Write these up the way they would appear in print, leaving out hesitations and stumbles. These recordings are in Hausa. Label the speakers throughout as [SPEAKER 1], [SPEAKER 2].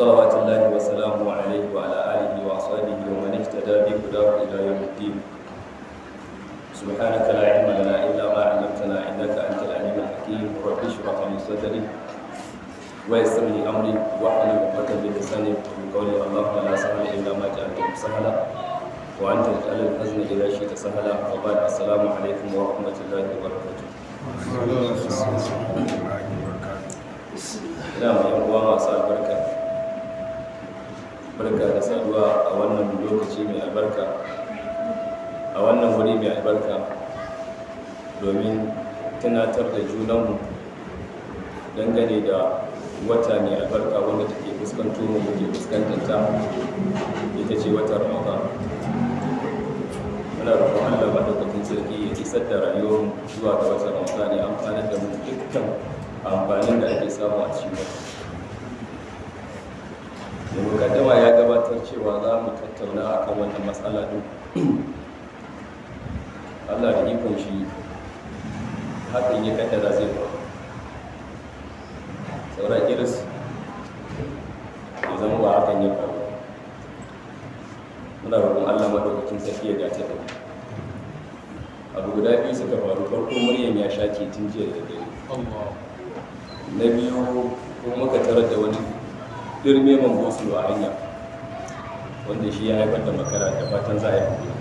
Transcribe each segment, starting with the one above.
[SPEAKER 1] صلوات الله وسلامه عليه وعلى آله وأصحابه ومن اهتدى بهداه إلى يوم الدين. سبحانك لا علم لنا إلا ما علمتنا إنك أنت العليم الحكيم. رب اشرح لي صدري ويسر لي أمري واحلل عقدة من لساني يفقهوا قولي. اللهم لا سهل إلا ما جعلته سهلا وأنت تجعل الحزن إذا شئت سهلا. وبعد السلام عليكم ورحمة الله وبركاته. ina mai yan uwa masu albarka, barka da saduwa a wannan lokaci mai albarka, a wannan wuri mai albarka, domin tunatar da junanmu dangane da wata mai albarka wanda take fuskanto mu muke fuskantanta, ita ce watan Ramadan. Muna roƙon Allah madaukakin sarki ya isar da rayuwar zuwa ga watan Ramadan, ya amfanar da mu dukkan amfanin da ake samu a cikin wata. Da mukaddama ya gabatar cewa za mu tattauna a kan wannan matsala ɗin. Allah da ikon shi hakan ya kaddara zai faru. Saura kiris ya zama ba hakan ya faru. Muna roƙon Allah madaukakin sarki ya dace da mu. Abu guda biyu suka faru. Farko Maryam ya sha tun jiya da dare. Na biyu kuma muka tarar da wani dirme man gosulo a hanya wanda shi ya haifar da makara, da fatan za a yi haƙuri.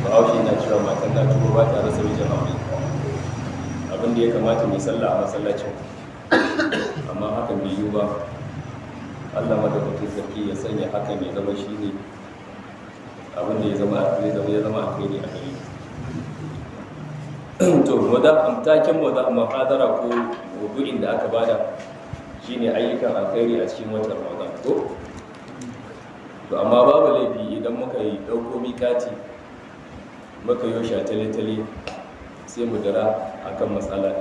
[SPEAKER 1] Bahaushe na cewa matan na tuwo ba ta rasa mijin aure. Abin da ya kamata mai sallah a masallacin, amma hakan bai yiwu ba. Allah madaukakin sarki ya sanya hakan ya zama shi ne abin da ya zama alkhairi a gare. To taken muhadara ko maudu'in da aka bada shine ayyukan alkhairi a cikin watan Ramadan ko to amma babu laifi idan muka yi dauko mikati muka yi shatale-tale sai mu dara akan matsala.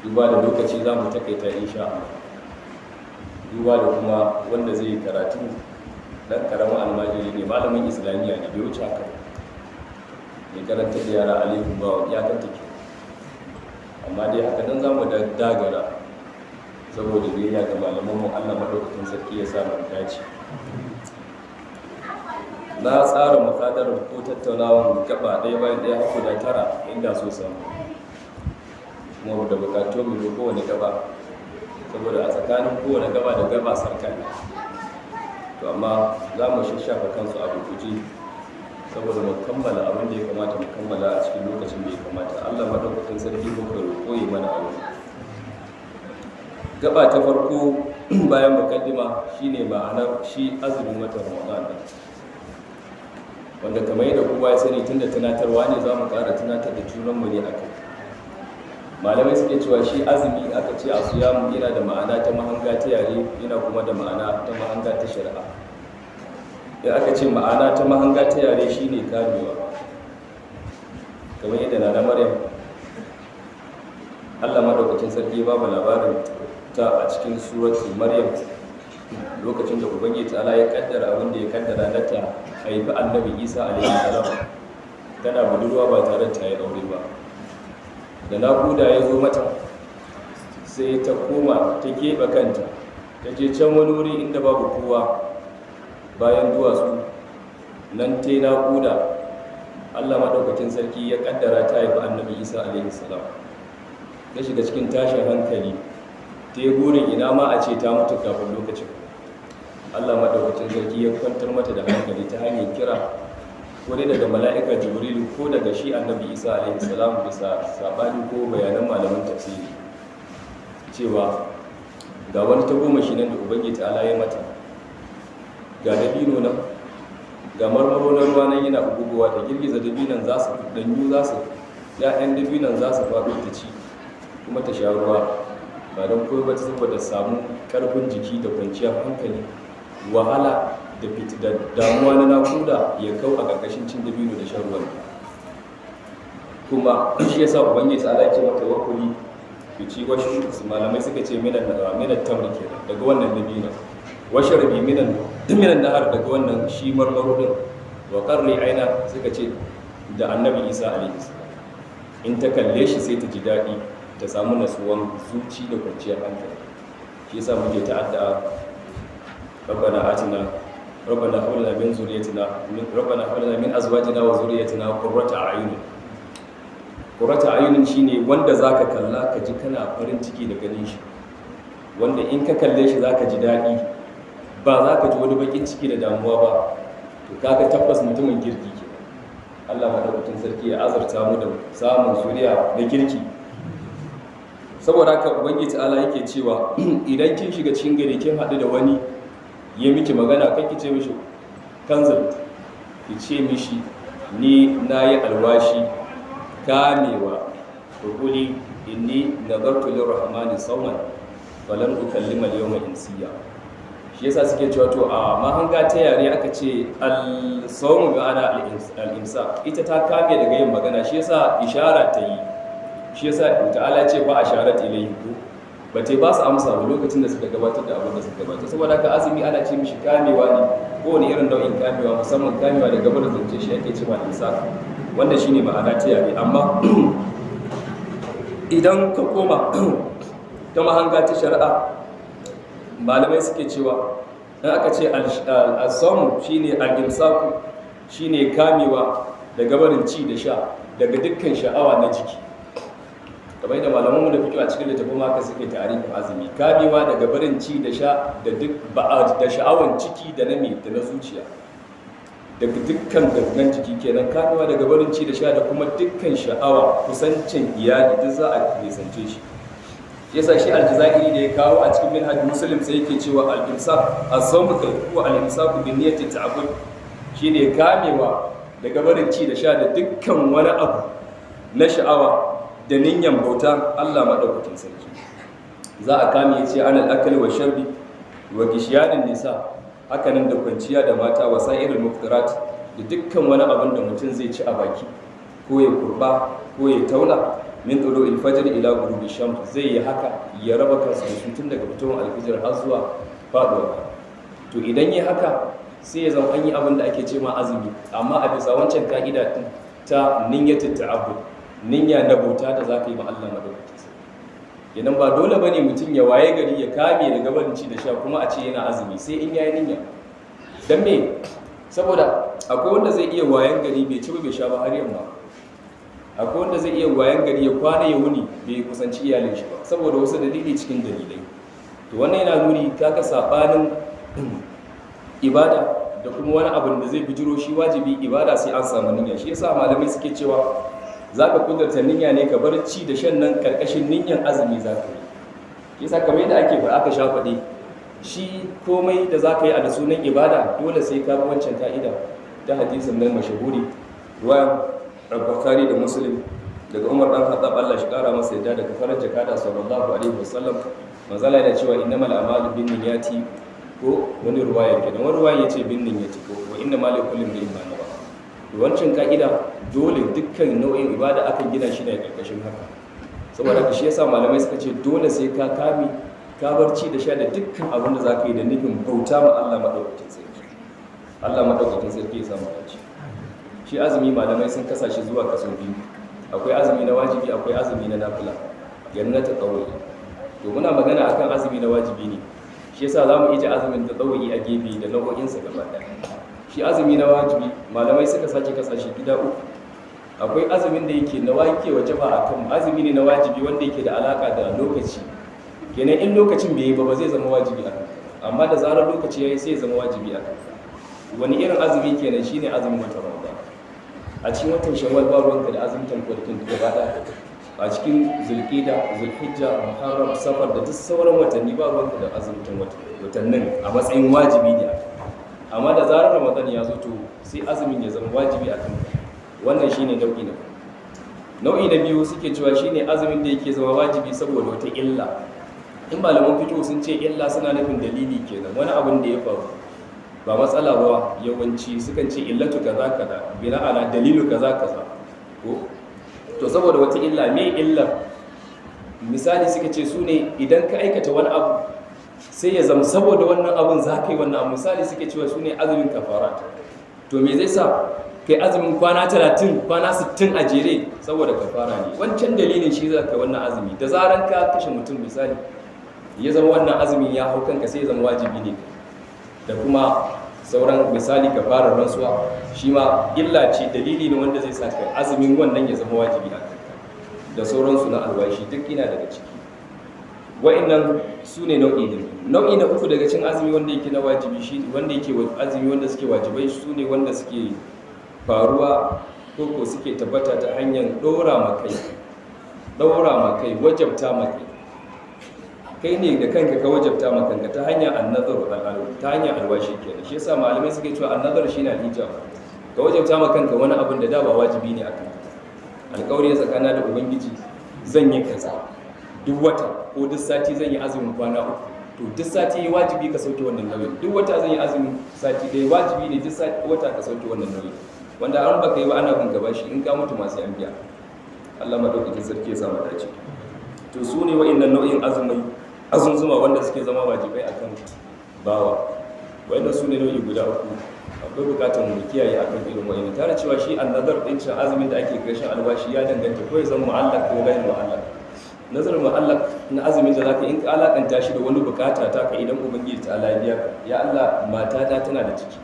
[SPEAKER 1] Duba da lokaci za mu takaita insha Allah. Duba da kuma wanda zai yi karatu dan karamin almajiri ne, malamin islamiyya ne, bai wuce haka. Mai karanta da yara alifin bawa ya kanta ke, amma dai haka nan za mu dagara saboda biyayya ga malamanmu. Allah madaukakin sarki ya sa mu dace. Na tsara mukadarar ko tattaunawan gaba ɗaya bayan ɗaya har guda 9 inda so samu, kuma da bukatu mu da kowane gaba, saboda a tsakanin kowane gaba da gaba sarkan. To amma za mu shafa kansu a gurguje saboda mu kammala abin da ya kamata mu kammala a cikin lokacin da ya kamata. Allah madaukakin sarki ko ka roƙo yi mana abu. Gaba ta farko bayan mukaddima shine ma'anar shi azumin watan Ramadan, wanda kamar yadda kowa ya sani tunda tunatarwa ne za mu ƙara tunatar da junanmu ne akai. Malamai suke cewa shi azumi aka ce a siyamu yana da ma'ana ta mahanga ta yare, yana kuma da ma'ana ta mahanga ta shari'a. Da aka ce ma'ana ta mahanga ta yare shine kamewa, kamar yadda na Maryam Allah madaukakin sarki ba mu labarin ta a cikin suratul Maryam, lokacin da ubangiji ta'ala ya kaddara abin da ya kaddara na ta haifi annabi Isa alaihi salam tana budurwa ba tare da ta yi aure ba. Da naƙuda ya zo mata sai ta koma ta keɓe kanta, ta je can wani wuri inda babu kowa bayan duwatsu, nan ta yi naƙuda. Allah maɗaukakin sarki ya ƙaddara ta haifi annabi Isa alaihi salam. Ta shiga cikin tashin hankali, ta yi burin ina ma a ce ta mutu kafin lokacin. Allah maɗaukakin sarki ya kwantar mata da hankali ta hanyar kira, ko dai daga mala'ika Jibrilu ko daga shi annabi Isa alaihi salam, bisa saɓani ko bayanan malaman tafsiri, cewa ga wani tagomashi nan da ubangiji ta'ala ya mata. Ga dabino nan, ga marmaro na ruwa nan yana bugugowa, ta girgiza dabinan za su danyu, ya'yan dabinan za su faɗo ta ci kuma ta sha ruwa, ba don koyi ba ta saboda samu ƙarfin jiki da kwanciyar hankali. Wahala da damuwa na nakuda ya kau a ƙarƙashin cin dabino da shan ruwan. Kuma shi yasa ubangiji ta ala ce mata wakuli ki ci wasu, malamai suka ce minan tamri kenan, daga wannan dabino, washrabi minan nahar, daga wannan shi marmaro din, wa qarri aina suka ce da annabi Isa alaihi salam. In ta kalle shi sai ta ji daɗi, ta samu nasuwan zuci da kwanciyar hankali. shi yasa muke ta'adda rabbana atina rabbana hab lana min zurriyyatina rabbana hab lana min azwajina wa zurriyyatina qurrata a'yun. Qurrata a'yun shine wanda zaka kalla ka ji kana farin ciki da ganin shi, wanda in ka kalle shi zaka ji daɗi, ba za ka ji wani bakin ciki da damuwa ba, to kaga tabbas mutumin kirki ke. Allah madaukakin sarki ya azurta mu da samun zuriya na kirki. Saboda haka ubangiji ta'ala yake cewa idan kin shiga cikin gari kin haɗu da wani ya miki magana kan ki ce mishi kanzil, ki ce mishi ni nayi alwashi kamewa kuli inni nazartu lirrahmani sawman falan ukallima al-yawma insiya. Shi yasa suke cewa to a mahanga ta yare aka ce al-sawmu bi ana al-imsa, ita ta kame daga yin magana, shi yasa ishara ta yi, shi yasa ta'ala ce ba asharat ilayhi ko ba ta ba su amsa ba lokacin da suka gabatar da abin da suka gabatar. Saboda haka azumi ana ce mishi kamewa ne, kowane irin nau'in kamewa, musamman kamewa daga gabar zance shi ake cewa imsa, wanda shine ma'ana ta yare. Amma idan ka koma ta mahanga ta shari'a, malamai suke cewa in aka ce al-sawm shine al-imsaku, shine kamewa daga barin ci da sha daga dukkan sha'awa na jiki, kamar da malamanmu da fito a cikin littafin haka suke tarihin azumi, kamewa daga barin ci da sha da duk da sha'awan ciki da na da na zuciya, daga dukkan gangan jiki kenan, kamewa daga barin ci da sha da kuma dukkan sha'awa, kusancin iyali duk za a nisance shi. Yasa shi aljazairi da ya kawo a cikin minhaj muslim sai yake cewa al-imsak as-sawm kai ko al-imsak bi niyyati ta'abbud, shine kamewa daga barin ci da sha da dukkan wani abu na sha'awa da niyyar bauta Allah madaukakin sarki. Za a kame yace anal akli wa sharbi wa gishiyanin nisa, hakanan da kwanciya da mata, wa sa'irul muftarat, da dukkan wani abin da mutum zai ci a baki ko ya kurba ko ya tauna, min tulu'il fajr ila ghurubi shams, zai yi haka ya raba kansa da tun daga fitowar alfijir har zuwa faduwa. To idan yi haka sai ya zama an yi abin da ake ce ma azumi, amma a bisa wancan ka'ida ta niyyatut ta'abbud, niyya na bauta da zaka yi ma Allah madaukakin sarki. Idan ba dole bane mutum ya waye gari ya kame daga barin ci da sha kuma a ce yana azumi, sai in yayi niyya. Dan me? Saboda akwai wanda zai iya wayan gari bai ci ba bai sha ba har yamma, akwai wanda zai iya wayan gari ya kwana ya wuni bai kusanci iyalin shi ba saboda wasu dalili cikin dalilai. To wannan yana nuni kaga sabanin ibada da kuma wani abin da zai bijiro shi wajibi ibada sai an samu niyya. Shi yasa malamai suke cewa zaka kudurta niyya ne ka bar ci da shan nan karkashin niyyan azumi zaka yi. Yasa kamar yadda ake ba aka sha faɗi, shi komai da zaka yi a da sunan ibada dole sai ka bi wancan ka'ida ta hadisin nan mashahuri ruwayan Bukhari da Muslim daga Umar dan Khattab Allah shi kara masa yadda daga farar jakada sallallahu alaihi wasallam, manzala yana cewa innamal a'malu binniyati, ko wani ruwaya kenan, wani ruwaya yace binniyati ko wa innamal likulli imrin ma nawa. To wancan ka'ida dole dukkan nau'in ibada akan gina shi ne karkashin haka. Saboda haka shi yasa malamai suka ce dole sai ka kame ka barci da sha da dukkan abin da zaka yi da nufin bauta ma Allah madaukakin sarki. Allah madaukakin sarki ya samu dace. Shi azumi malamai sun kasa shi zuwa kaso biyu, akwai azumi na wajibi akwai azumi na nafila, yana ta tsawai. To muna magana akan azumi na wajibi ne, shi yasa za mu ije azumin ta tsawai a gefe da nau'o'insa gaba ɗaya. Shi azumi na wajibi malamai suka sake kasa shi gida uku. Akwai azumin da yake na wake waje ba a kan azumi ne na wajibi wanda yake da alaka da lokaci, kenan in lokacin bai yi ba zai zama wajibi a kan, amma da zarar lokaci ya yi sai ya zama wajibi a kan. Wani irin azumi kenan shine azumin watan Ramadan. A cikin watan Shawwal ba ruwanka da azumtan kwanakin gaba ɗaya, a cikin Zulqa'da, Zulhijja, Muharram, Safar da duk sauran watanni ba ruwanka da azumtan watannin a matsayin wajibi ne. Amma da zarar Ramadan ya zo to sai azumin ya zama wajibi a kanka. Wannan shine nau'i na nau'i na biyu suke cewa shine azumin da yake zama wajibi saboda wata illa. In malaman fito sun ce illa suna nufin dalili kenan, wani abin da ya faru ba matsala ba, yawanci sukan ce illatu kaza kaza bina ala dalilu kaza kaza ko to saboda wata illa. Me illa? Misali suka ce su ne idan ka aikata wani abu sai ya zama saboda wannan abun za ka yi wannan abu. Misali suke cewa su ne azumin kafarat. To me zai sa kai azumin kwana 30 kwana 60 a jere? Saboda kafara ne. Wancan dalilin shi za ka wannan azumi. Da zaran ka kashe mutum misali ya zama wannan azumin ya hau kanka sai ya zama wajibi ne. Da kuma sauran misali ka fara rantsuwa shi ma illa ce, dalili ne wanda zai sa ka azumin wannan ya zama wajibi a kanka, da sauransu na alwashi duk ina daga ciki. Wa'annan su ne nau'i na uku daga cin azumi wanda yake na wajibi, shi wanda yake azumi wanda suke wajibai su ne wanda suke faruwa ko suke tabbata ta hanyar ɗora ma kai wajabta ma kai ne da kanka ka wajabta ma kanka ta hanyar annazar ta hanyar alwashi kenan. Shi yasa malamai suke cewa annazar shine al-ijab, ka wajabta ma kanka wani abin da ba wajibi ne a kanka. Alƙawari tsakanin da ubangiji zan yi kaza duk wata ko duk sati zan yi azumin kwana 3, to duk sati wajibi ka sauke wannan nauyin. Duk wata zan yi azumin sati dai wajibi ne duk sati wata ka sauke wannan nauyin, wanda an baka yi ba ana bin gaba shi, in ka mutu masu yan biya. Allah madaukakin sarki ya samu dace. To su ne wa'annan nau'in azumzuma wanda suke zama wajibai akan bawa. Wa'annan su ne nau'i guda 3. Akwai bukatar mu kiyaye akan irin wa'annan, tare cewa shi annazar din cin azumin da ake gashin albashi ya danganta ko ya zama mu'allaq ko ghayr mu'allaq. Nazarin mu'allaq na azumin da zaka in ka alakanta shi da wani bukata ta ka, idan ubangiji ta Allah ya ka, ya Allah matata tana da ciki,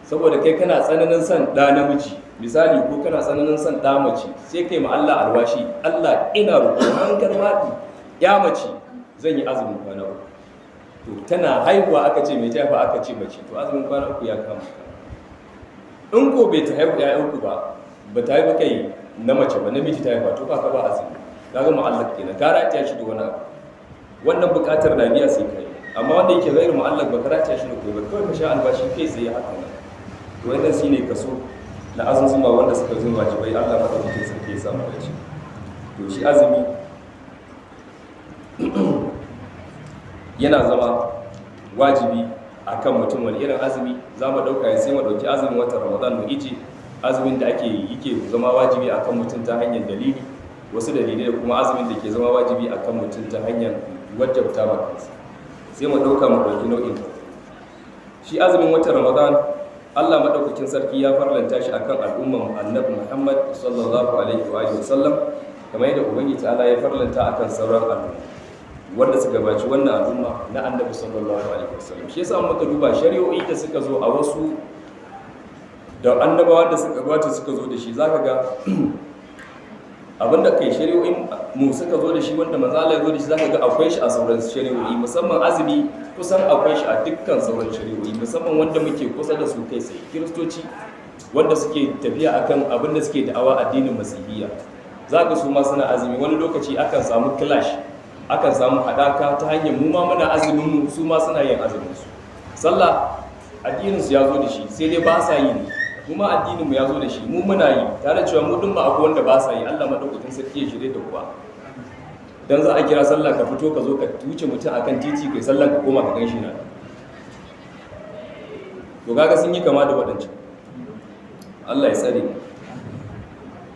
[SPEAKER 1] saboda kai kana tsananin son ɗa namiji misali, ko kana tsananin son ɗa mace, sai kai ma Allah alwashi, Allah ina roƙo hankar maɗi ya mace zan yi azumin kwana 3. To tana haihuwa aka ce mai taifa aka ce mace, to azumin kwana 3 ya kama. In ko bai ta haihu ya uku ba ta haifu kai na mace ba, namiji ta haifa, to ba ka ba azumi, ka ga mu'allaq kenan, ka ratiya shi da wani abu. Wannan buƙatar na biya sai kai, amma wanda yake zairu mu'allaq ba ka ratiya shi da kai ba, kawai ka sha albashi kai sai ya haka nan. To wannan shine kaso na azumi wanda suka zo wajibai. Allah madaukakin sarki ya samu dace. To shi azumi yana zama wajibi akan mutum. Wani irin azumi za mu dauka? Sai mu dauki azumin watan Ramadan mu ije azumin da yake zama wajibi akan mutum ta hanyar dalili, wasu dalilai, da kuma azumin da ke zama wajibi akan mutum ta hanyar wajabta ma kansa. Sai mu dauka mu dauki nau'in shi azumin watan Ramadan. Allah madaukakin sarki ya farlanta shi akan al'umman Annabi Muhammad sallallahu alaihi wa sallam, kamar yadda ubangiji ta'ala ya farlanta akan sauran al'umma wanda suka gabaci wannan al'umma na Annabi sallallahu alaihi wa sallam. Shi yasa muka duba shari'o'i da suka zo a wasu da annabawa da suka gabata suka zo da shi, zaka ga abinda kai shari'o'in mu suka zo da shi, wanda manzo Allah ya zo da shi, zaka ga akwai shi a sauran shari'o'i. Musamman azumi kusan akwai shi a dukkan sauran shari'o'i, musamman wanda muke kusa da su kai sai kiristoci wanda suke tafiya akan abin da suke da'awa addinin masihiyya, zaka su ma suna azumi. Wani lokaci akan samu clash, akan samu hadaka ta hanyar mu ma muna azumin mu, su ma suna yin azumin su. Sallah addinin su ya zo da shi, sai dai ba sa yi ne. Kuma addinin mu ya zo da shi, mu muna yi, tare cewa mu din ba akwai wanda ba sa yi. Allah madaukakin sarki ya shirye da kuwa. Dan za a kira sallah ka fito ka zo ka wuce mutum akan titi kai sallah ka koma ka ganshi na. To kaga sun yi kama da wadancan. Allah ya tsare.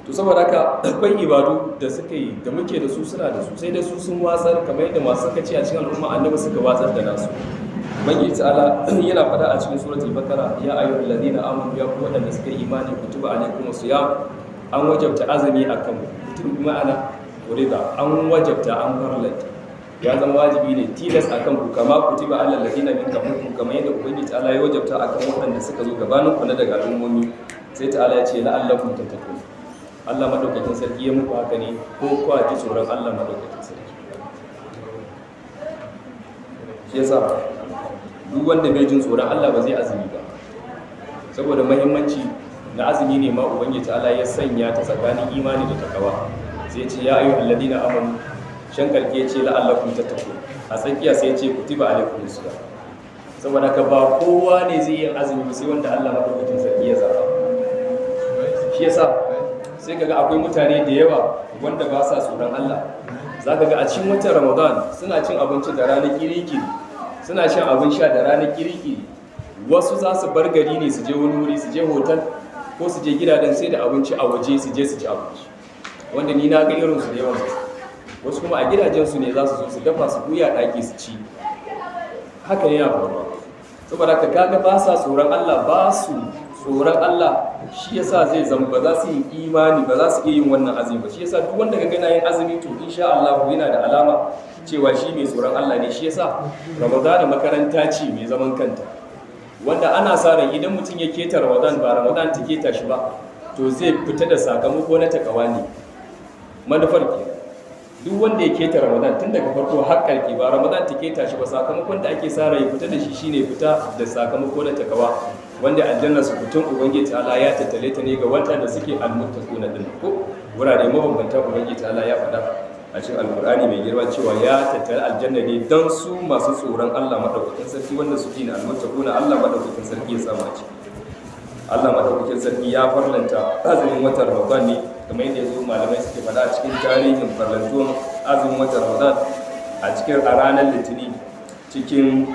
[SPEAKER 1] To saboda haka akwai ibadu da suka yi da muke da su, suna da su, sai da su sun watsar, kamar yadda masu kace a cikin al'umma annabi suka watsar da nasu. Ubangiji ta'ala yana faɗa a cikin suratul Baqara, ya ayyuhal ladina amanu, ya ku wadanda suka yi imani, kutiba alaykumus siyam, an wajabta azumi akan ku. Kutiba ma'ana urida, an wajabta, an farlanta, ya zama wajibi ne tilas akan ku, kama kutiba alal ladina min qablikum, kamar yadda ubangiji ta'ala ya wajabta akan wadanda suka zo gabanin ku na daga al'ummomi. Sai ta'ala ya ce la'allakum tattaqun. Allah madaukakin sarki ya muku haka ne ko kwa ji tsoron Allah madaukakin sarki. Shi yasa duk wanda bai jin tsoron Allah ba zai azumi ba, saboda muhimmanci na azumi ne ma ubangiji ta'ala ya sanya ta tsakanin imani da takawa. Sai ya ce ya ayyuhal ladina amanu, shan karke ya ce la'allakum tattaqun, a tsakiya sai ya ce kutiba alaykumus siyam. Saboda ka ba kowa ne zai yi azumi sai wanda Allah madaukakin sarki ya zaba. Shi yasa sai kaga akwai mutane da yawa wanda ba sa tsoron Allah, zaka ga a cikin watan Ramadan suna cin abinci da ranar kirikiri, suna shan abin sha da ranar kirikiri. Wasu za su bar gari ne su je wani wuri, su je hotel ko su je gidajen sai da abinci a waje su je su ci abinci, wanda ni na ga irin su da yawan su. Wasu kuma a gidajen su ne za su zo su dafa su buya daki su ci. Haka yana faruwa. Saboda ka kaga ba sa tsoron Allah, ba su tsoron Allah shi yasa zai zama ba za su yi imani ba za su iya yin wannan azumi ba. Shi yasa duk wanda ga gana yin azumi to insha Allah yana da alama cewa shi mai tsoron Allah ne. Shi yasa Ramadan makaranta ce mai zaman kanta, wanda ana sa ran idan mutum ya keta Ramadan ba Ramadan ta keta shi ba to zai fita da sakamako na takawa ne. Manufar ke duk wanda ya keta Ramadan tun daga farko har ƙarke ba Ramadan ta keta shi ba, sakamakon da ake sa rai fita da shi shine fita da sakamako na takawa, wanda aljanna su fitun ubangiji ta'ala ya tattale ta ne ga wanda suke almuttaquna din. Ko wurare mabambanta ubangiji ta'ala ya faɗa a cikin alkur'ani mai girma cewa ya tattale aljanna ne don su masu tsoron Allah madaukakin sarki wanda suke na almuttaquna. Allah madaukakin sarki ya samu a ciki. Allah madaukakin sarki ya farlanta azumin watan Ramadan ne kamar yadda yazo malamai suke faɗa a cikin tarihin farlantuwan azumin watan Ramadan a ranar Litinin cikin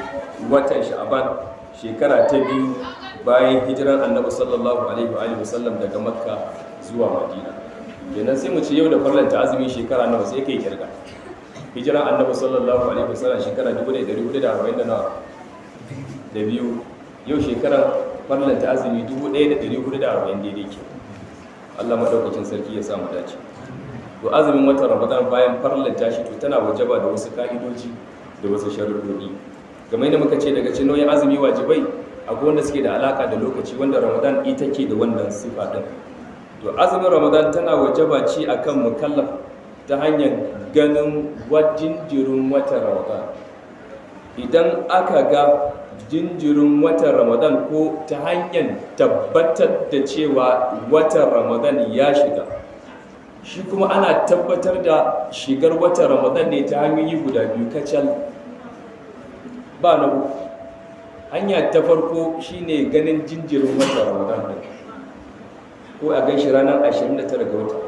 [SPEAKER 1] watan Sha'ban shekara ta biyu bayan hijiran Annabi sallallahu alaihi wa sallam daga Makka zuwa Madina. Kenan sai mu ce yau da farlanta azumin shekara nawa sai kai kirga. Hijiran Annabi sallallahu alaihi wa sallam shekara 1440 da biyu, yau shekarar farlanta azumi 1440 daidai ke. Allah madaukakin sarki ya samu dace. To azumin watan Ramadan bayan farlanta shi to tana wajaba da wasu ka'idoji da wasu sharuɗoɗi. Game da muka ce daga cikin nauyin azumi wajibai akwai wanda suke da alaka da lokaci wanda Ramadan ita ke da wannan sifa din. To azumin Ramadan tana wajaba ce akan mukallaf ta hanyar ganin jinjirin watan Ramadan. Idan aka ga jinjirin watan Ramadan ko ta hanyar tabbatar da cewa watan Ramadan ya shiga, shi kuma ana tabbatar da shigar watan Ramadan ne ta hanyoyi guda biyu kacal, ba na uku. Hanya ta farko shine ganin jinjirin watan Ramadan din, ko a ganshi ranar 29 ga wata.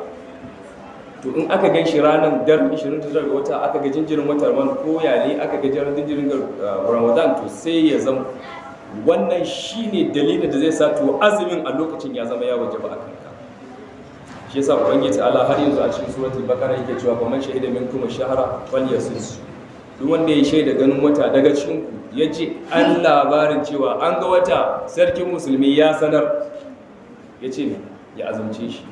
[SPEAKER 1] To in aka ganshi ranar 29 ga wata aka ga jinjirin watan Ramadan ko yale aka ga jinjirin Ramadan, to sai ya zama wannan shine dalilin da zai sa to azumin a lokacin ya zama ya wajaba a kanka. Shi yasa ubangiji ta'ala har yanzu a cikin suratul baqara yake cewa fa man shahida minkum ash-shahra falyasum. Duk wanda ya shaida ganin wata daga cikin ku yace an labarin cewa an ga wata, sarkin musulmi ya sanar, yace ya azumce shi.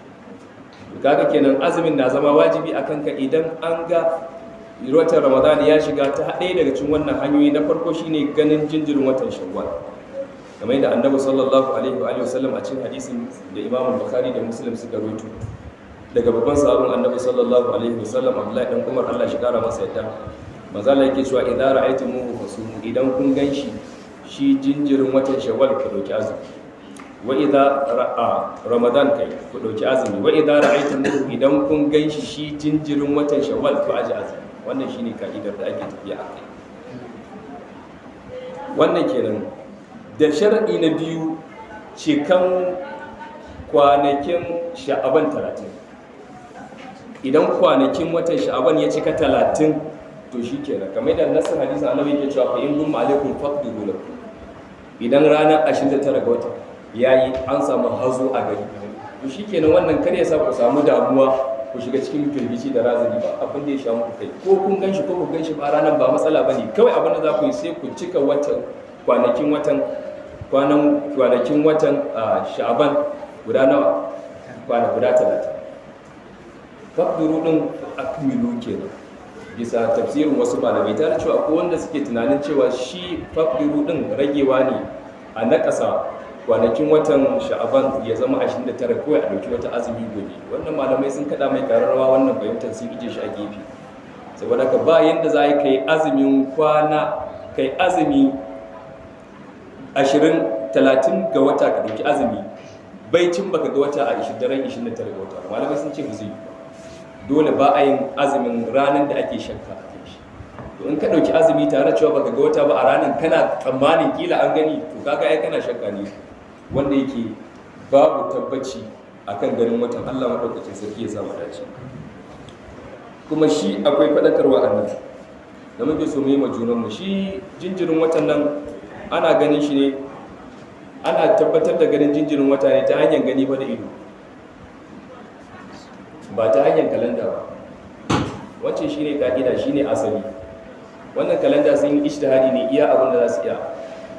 [SPEAKER 1] Kaga kenan azumin na zama wajibi a kanka idan an ga watan Ramadan ya shiga ta ɗaya daga cikin wannan hanyoyi. Na farko shine ganin jinjirin watan Shawwal, kamar yadda Annabi sallallahu alaihi wa sallam a cikin hadisin da Imam Bukhari da Muslim suka rawaito daga babban sahabin Annabi sallallahu alaihi wa sallam Abdullahi dan Umar, Allah shi kara masa yadda. Manzo Allah yake cewa idza ra'aytumuhu fasumu, idan kun ganshi shi jinjirin watan Shawwal ku dauki azumi. Wa idza ra'a Ramadan kai ku dauki azumi. Wa idza ra'aytumuhu, idan kun ganshi shi jinjirin watan Shawwal ku aji azumi. Wannan shine ka'idar da ake tafiya a kai. Wannan kenan. Da sharadi na biyu, cikan kwanakin Sha'aban 30. Idan kwanakin watan Sha'aban ya cika 30 to shikenan, kamar da nasar hadisi Annabi yake cewa fa in gum alaikum faqdiru lakum. Idan ranar 29 ga wata yayi an samu hazo a gari, to shikenan wannan kar ya sa ku samu damuwa ku shiga cikin firgici da razani ba abin da ya sha muku kai, ko kun ganshi ko ku ganshi ba ranar ba matsala bane. Kawai abin da za ku yi sai ku cika kwanakin watan Sha'ban guda nawa? Guda 30. Faqdiru din akmilu kenan bisa tafsirin wasu malamai, tare cewa akwai wanda suke tunanin cewa shi faqdiru din ragewa ne a nakasa kwanakin watan Sha'aban ya zama 29 kawai a dauki wata azumi gobe. Wannan malamai sun kada mai kararrawa, wannan fahimtar sun ije shi a gefe, saboda ka ba yanda za a kai azumin kai azumi 20-30 ga wata ka dauki azumi baicin baka ga wata a 29 ga wata. Malamai sun ce ba zai yi, dole ba a yin azumin ranar da ake shakka a kai shi. To in ka dauki azumi tare cewa baka ga wata ba a ranar kana tsammanin kila an gani, to kaga ai kana shakka ne wanda yake babu tabbaci akan ganin watan. Allah madaukakin sarki ya samu dace. Kuma shi akwai fadakarwa a nan da muke so mu yi ma junanmu. Shi jinjirin watan nan ana ganin shi ne, ana tabbatar da ganin jinjirin wata ne ta hanyar gani ba da ido, ba ta hanyar kalanda ba. Wacce shine ka'ida, shine asali. Wannan kalanda sun yi ijtihadi ne iya abin da za su iya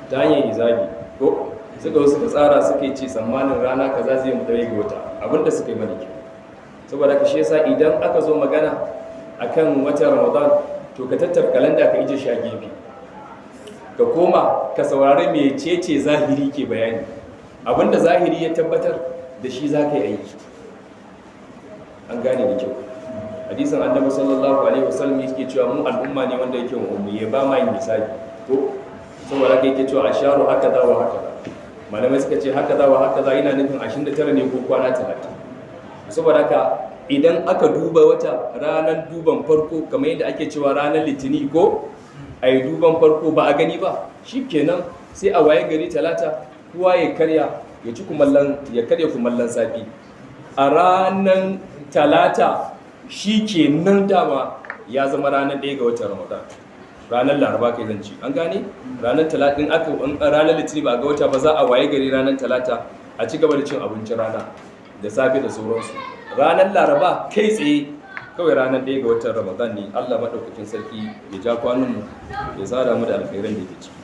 [SPEAKER 1] ta hanyar hisabi ko suka tsara suke ce tsammanin rana kaza zai mu ɗaya ga wata abinda suka yi mana kyau. Saboda ka shi yasa idan aka zo magana akan watan Ramadan to ka tattar kalanda ka ije shi a gefe, ka koma ka saurari mecece zahiri ke bayani, abinda zahiri ya tabbatar da shi za ka yi aiki. An gane da kyau. Hadisin annabi sallallahu alaihi wasallam yake cewa mu al'umma ne wanda yake ummi ya ba ma yin misali to saboda kai yake cewa asharu haka da wa haka. Malamai suka ce haka da wa haka za yana nufin 29 ne ko kwana 30. Saboda haka idan aka duba wata ranar duban farko kamar yadda ake cewa ranar litini ko a yi duban farko ba a gani ba, shi kenan sai a waye gari talata kowa ya karya kumallon safi a ranar talata, shi kenan dama ya zama ranar 1 ga watan Ramadan, ranar laraba kai zanci. An gane ranar talatin ranar litini ba ga wata ba za a waye gari ranar talata a ci gaba da cin abincin rana da safe da sauransu. Ranar laraba kai tsaye kawai ranar 1 ga watan Ramadan ne. Allah maɗaukakin sarki ya ja kwanunmu ya tsara mu da alkhairan da ke ciki.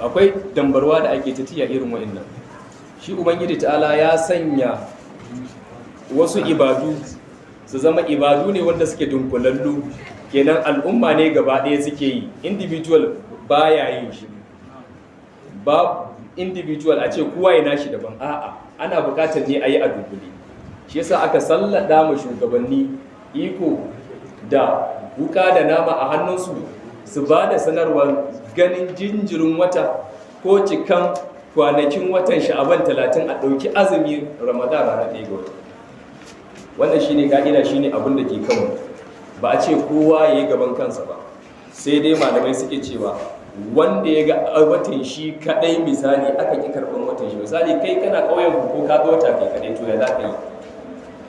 [SPEAKER 1] Akwai dambarwa da ake tafiya irin wa'annan. Shi Ubangiji ta'ala ya sanya wasu ibadu su zama ibadu ne wanda suke dunkulallu, kenan al'umma ne gaba ɗaya suke yi, individual baya yin shi. Ba individual a ce kowa ya nashi daban, a'a ana bukatar ne a yi a dunkule. Shi yasa aka sallada mu shugabanni iko da wuka da nama a hannunsu su ba da sanarwar ganin jinjirin wata ko cikan kwanakin watan Sha'aban 30 a ɗauki azumi Ramadan ranar 1 ga wata. Wannan shine ka'ida, shine abin da ke kanmu. Ba a ce kowa ya yi gaban kansa ba, sai dai malamai suke cewa wanda ya ga watan shi kadai, misali aka ki karban watan shi, misali kai kana kauyen ko ka ga wata kai kadai, to ya za ka yi?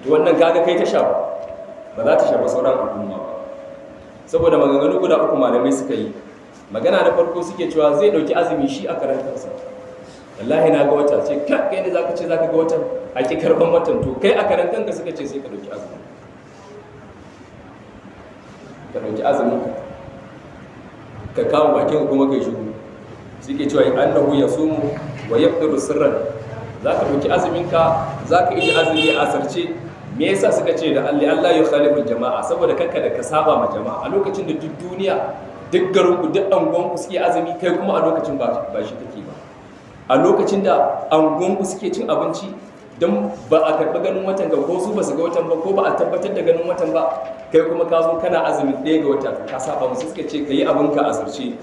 [SPEAKER 1] To wannan kaga kai ta shafa, ba za ta shafa sauran al'umma ba. Saboda maganganu guda uku malamai suka yi. Magana na farko suke cewa zai dauki azumi shi a karan kansa. Wallahi na ga wata, ce kai ne zaka ce zaka ga watan a ki karban watan, to kai a karan kanka suka ce sai ka dauki azumi. Ka dauki azumin ka kawo bakin kuma kai shigo. Suke cewa annahu yasumu wa yafṭiru sirran, zaka dauki azumin ka, zaka yi azumi a asarce. Me yasa suka ce da Allah ya khaliful jama'a, saboda kanka da ka saba ma jama'a a lokacin da duk duniya duk garinku duk angonku suke azumi, kai kuma a lokacin ba shi kake ba. A lokacin da angonku suke cin abinci don ba a karɓi ganin watan ga, ko su ba su ga watan ba, ko ba a tabbatar da ganin watan ba, kai kuma ka zo kana azumin 1 ga wata, ka saba musu. Suka ce ka yi abinka a sarce.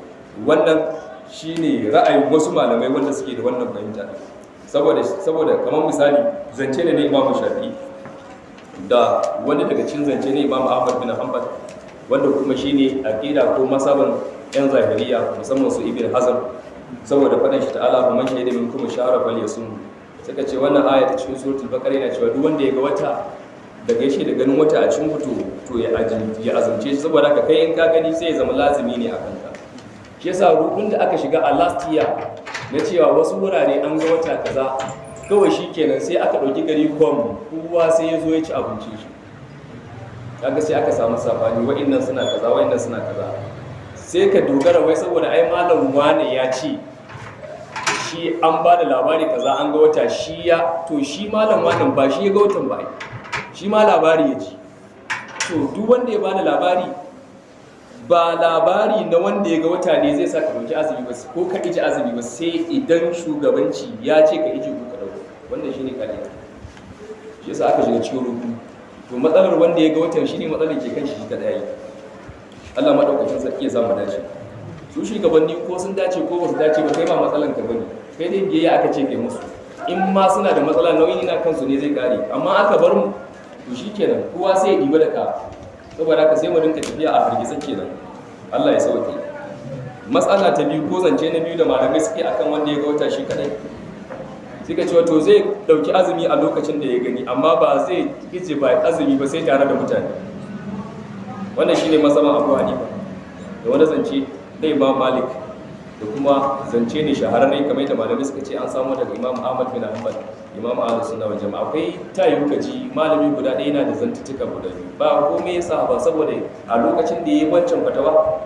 [SPEAKER 1] Wannan shine ra'ayin wasu malamai wanda suke da wannan fahimta. Saboda kamar misali zance ne na Imam Shafi'i da wani daga cikin zance ne Imam Ahmad bin Hanbal, wanda kuma shine aqida ko masaban yan zahiriya, musamman su Ibn Hazm, saboda faɗin shi ta'ala fa man shahida minkum shahra falyasum. Suka ce wannan aya ta cikin suratul baqara yana cewa duk wanda ya ga wata daga yake da ganin wata a cikin to ya azumce shi, saboda haka kai in ka gani sai ya zama lazimi ne akan ka. Shi yasa rubun da aka shiga a last year na cewa wasu wurare an ga wata kaza, kawai shi kenan sai aka ɗauki gari kwam, kowa sai ya zo ya ci abinci shi. Kaga sai aka samu sabani, wa'annan suna kaza, wa'annan suna kaza. Sai ka dogara wai saboda ai malam wane ya ce shi an ba da labari kaza an ga wata, to shi malam wannan ba shi ya ga watan ba, shi ma labari ya ji. To duk wanda ya ba da labari, ba labari na wanda ya ga wata ne zai sa ka dauki azumi ba ko ka iji azumi ba, sai idan shugabanci ya ce ka iji ko ka dauko. Wannan shine ka'ida. Shi yasa aka shiga cikin rubu. To matsalar wanda ya ga watan shine matsalar ke kan shi ta daya. Allah madaukakin sarki ya samu dace. Su shugabanni ko sun dace ko ba su dace ba, kai ma matsalan ka bane. Kai dai biyayya aka ce kai musu. In ma suna da matsala, nauyi na kansu ne zai kare. Amma aka bar mu, to shikenan kowa sai ya diba da ka. Saboda haka sai mu rinka tafiya a hargitsa kenan. Allah ya sauke. Matsala ta biyu ko zance na biyu da malamai suke akan wanda ya ga wata shi kadai, suka ce wato zai dauki azumi a lokacin da ya gani, amma ba zai ije ba azumi ba sai tare da mutane. Wannan shine masaban Abu Hanifa da wani zance da Imam Malik, da kuma zance ne shahararre kamar yadda malamai suka ce an samu daga Imam Ahmad bin Hanbal, Imam Ahlus Sunna wal Jama'a. Akwai tayi kaji malami guda ɗaya yana da zantuttuka guda biyu, ba komai yasa ba saboda a lokacin da yayi wancan fatawa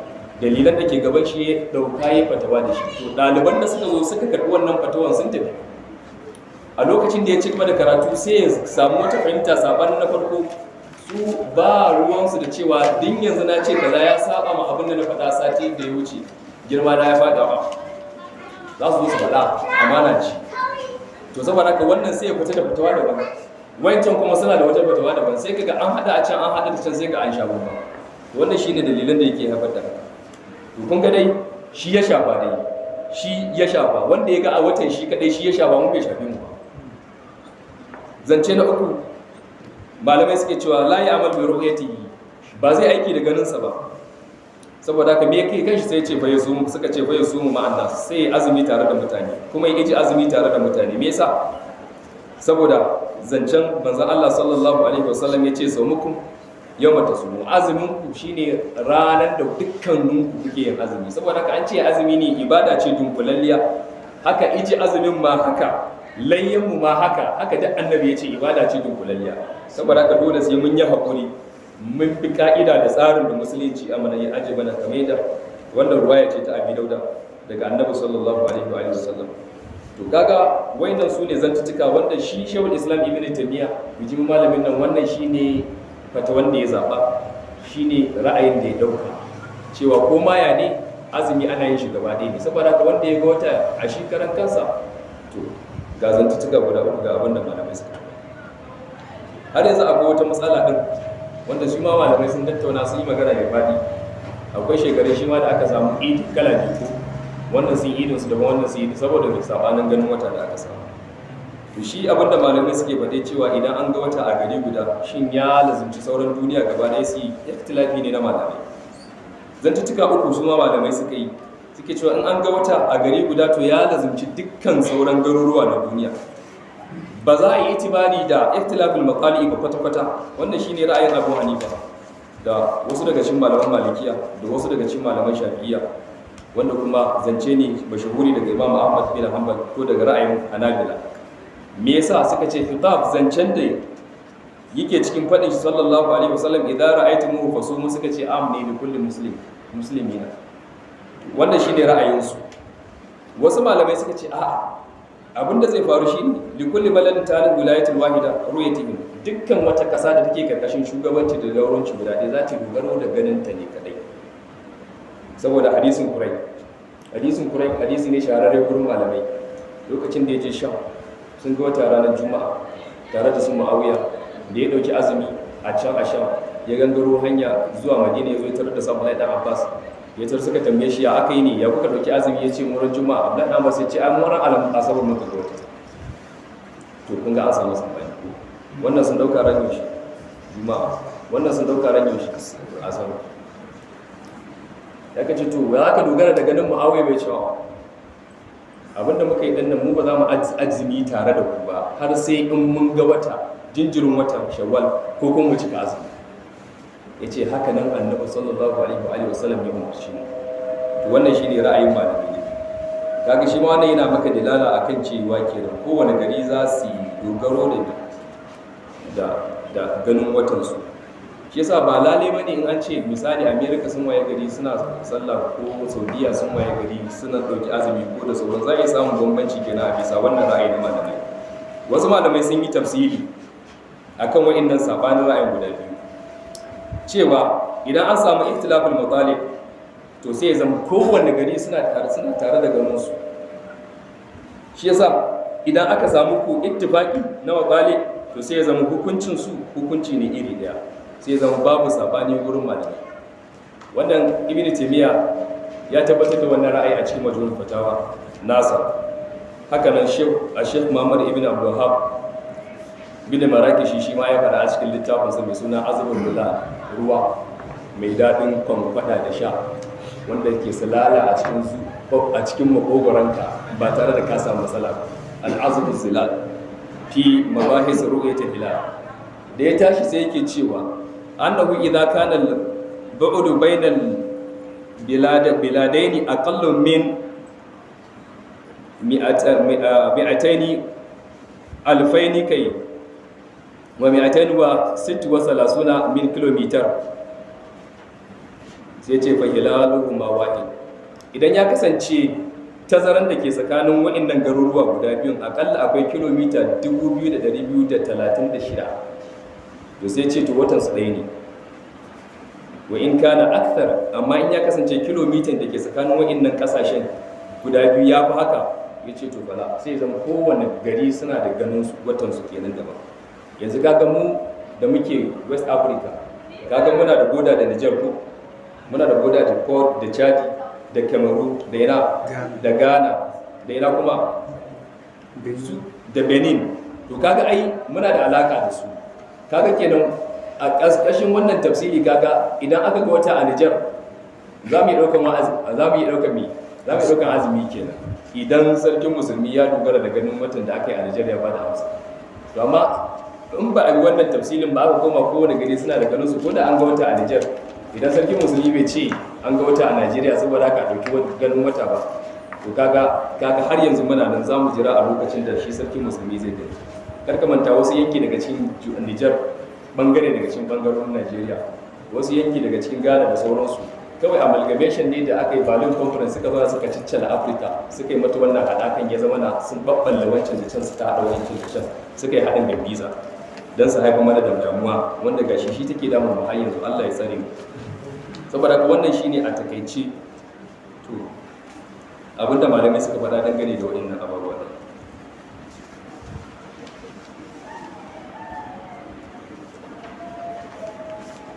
[SPEAKER 1] dalilan da ke gaban shi ya dauka ya fatawa da shi. To ɗaliban da suka zo suka karɓi wannan fatawan sun tafi. A lokacin da ya ci gaba da karatu sai ya samu wata fahimta sabanin na farko, su ba ruwansu da cewa din yanzu na ce kaza ya saba ma abin da na faɗa sati da ya wuce, girma na ya faɗa ba, za su zo su faɗa amana ce. To saboda haka wannan sai ya fita da fatawa daban, wancan kuma suna da wata fatawa daban, sai kaga an haɗa a can an haɗa da can sai ga an sha bamba. Wannan shine dalilan da yake haifar da haka. To kun ga dai shi ya shafa dai, shi ya shafa, wanda ya ga a watan shi kadai shi ya shafa, mun bai shafe mu ba. Zance na uku, malamai suke cewa la ya amal bi ru'yatihi, ba zai aiki da ganinsa ba. Saboda haka me yake kanshi sai ce fa yasumu, suka ce fa yasumu ma'anna, sai azumi tare da mutane, kuma ya ji azumi tare da mutane. Me yasa? Saboda zancen manzon Allah sallallahu alaihi wasallam yace saumukum yawma tasumu, azumin ku shine ranar da dukkanin ku kuke yin azumi. Saboda haka an ce azumi ne ibada ce dunkulalliya, haka iji azumin ma haka, layyanmu ma haka duk annabi ya ce ibada ce dunkulalliya. Saboda haka dole sai mun yi haƙuri, mun bi ka'ida da tsarin da musulunci amana ya aje mana, kamar da wannan ruwaya ce ta Abi Dauda daga annabi sallallahu alaihi wa sallam. To kaga wayannan su ne zantutuka wanda shi Shaykhul Islam Ibn Taymiyyah, bijin malamin nan, wannan shine fata wanda ya zaba, shine ra'ayin da ya dauka cewa ko maya ne azumi ana yin shi gaba ɗaya ne. Saboda haka wanda ya ga wata a shi karan kansa, to ga zantutuka guda uku ga abin da malamai suka. Har yanzu akwai wata matsala din wanda shi ma malamai sun tattauna, sun yi magana mai faɗi. Akwai shekarun shi ma da aka samu idi kala biyu, wannan sun idin su daban, wannan sun yi saboda mai sabanin ganin wata da aka samu. To shi abin da malamai suke faɗe cewa idan an ga wata a gari guda, shin ya lazumci sauran duniya gaba ɗaya su yi, ikhtilafi ne na malamai. Zantutuka uku su ma malamai suka yi, suke cewa in an ga wata a gari guda to ya lazumci dukkan sauran garuruwa na duniya, ba za a yi itibari da ikhtilafil maqali ba kwata-kwata. Wannan shine ra'ayin Abu Hanifa da wasu daga cikin malaman Malikiya da wasu daga cikin malaman Shafi'iyya, wanda kuma zance ne mashahuri daga Imam Ahmad bin Hanbal ko daga ra'ayin Hanabila. Me yasa suka ce khitab zancen da yake cikin fadin shi sallallahu alaihi wasallam, idan ra'aytumuhu fasumu, suka ce amni li kulli muslimina. Wannan shine ra'ayinsu. Wasu malamai suka ce a'a, abinda zai faru shine li kulli baladin talib wilayatul wahida ru'yatihim, dukkan wata kasa da take karkashin shugabanci da dauranci guda ɗaya za ta dogaro da ganin ta ne kadai. Saboda hadisin Quraysh, hadisi ne shahararre gurin malamai. Lokacin da ya je Sham, sun ga wata ranar Juma'a tare da su Muawiya, da ya dauki azumi a can a Sham, ya gangaro hanya zuwa Madina, ya zo ya tarar da Abdullahi dan Abbas. Ya tar suka tambaye shi ya aka yi ne, ya kuka dauki azumi, ya ce muran Juma'a. Abdullahi dan Abbas ya ce an muran asabar muka ga wata. To kun ga an samu sabani, wannan sun dauka ran shi Juma'a, wannan sun dauka ran shi asabar. Ya kace to ya aka dogara da ganin Muawiya bai cewa abinda muka yi dinnan mu ba za mu azumi tare da ku ba har sai in mun ga wata jinjirin watan Shawwal ko kuma mu cika azumi. Yace haka nan Annabi sallallahu alaihi wa sallam ya umarci mu. To wannan shine ra'ayin malami ne. Kaga shi ma wannan yana maka dalala akan cewa kenan kowane gari za su dogaro da ganin watan su. Shi yasa ba lalle bane in an ce misali America sun waye gari suna sallah, ko Saudiya sun waye gari suna dauki azumi ko da sauran, za a samu bambanci kenan a bisa wannan ra'ayi na malamai. Wasu malamai sun yi tafsiri akan wa'annan sabanin ra'ayin guda biyu, cewa idan an samu ikhtilaful matalib to sai ya zama kowanne gari suna tare da ganin su. Shi yasa idan aka samu ku ittifaqi na matalib to sai ya zama hukuncin su hukunci ne iri daya, sai zama babu sabani wurin malamai. Wannan Ibn Taymiyyah ya tabbatar da wannan ra'ayi a cikin Majmu'ul Fatawa nasa. Haka nan Sheikh Muhammad ibn Abdul Wahhab bin Marakishi shi ma ya fara a cikin littafinsa mai suna Azbul Bilal, ruwa mai dadin kwankwada da sha wanda ke salala a cikin makogoranka ba tare da ka samu matsala ba. Al-Azbul Zilal fi mabahis ru'yatil hilal. Da ya tashi sai yake cewa annahu idza kana al-bu'd bayna al-biladaini aqallu min 200 alfaini kai wa 236 min kilomitar, sai ce fa hilaluhu ma wahid. Idan ya kasance tazaran da ke tsakanin waɗannan garuruwa guda biyun akalla akwai kilomita 2236, to sai ce to watan su ɗaya ne. Wa in kana akthar, amma in ya kasance kilomitan da ke tsakanin waɗannan ƙasashen guda biyu ya fi haka, ya ce to bala sai zama kowane gari suna da ganin su watan su kenan daban. Yanzu kaga mu da muke West Africa, kaga muna da boda da Niger ko muna da boda da Port da Chad da Cameroon da ina da Ghana da ina kuma da Benin. To kaga ai muna da alaka da su. Kaga kenan a ƙasƙashin wannan tafsiri kaga idan aka ga wata a Niger za mu yi ɗaukan azumi kenan idan sarkin musulmi ya dogara da ganin watan da aka yi a Niger ya bada amsa. To amma in ba a yi wannan tafsirin ba aka koma kowane gari suna da ganin su, ko da an ga wata a Niger idan sarkin musulmi bai ce an ga wata a Najeriya saboda haka ɗauki ganin wata ba, to kaga har yanzu muna nan za mu jira a lokacin da shi sarkin musulmi zai gani. Karka manta wasu yanki daga cikin Niger, bangare daga cikin bangarorin Najeriya, wasu yanki daga cikin Ghana da sauransu, kawai amalgamation ne da aka yi Berlin conference suka zo suka ciccala Afirka, suka yi mata wannan haɗakan ya zama na sun babballe wancan da can suka haɗa wancan da can, suka yi haɗin gambiza don su haifar mana da damuwa wanda gashi shi take damun mu har yanzu. Allah ya tsare mu. Saboda haka wannan shine a takaice to abinda malamai suka faɗa dangane da waɗannan abubuwa.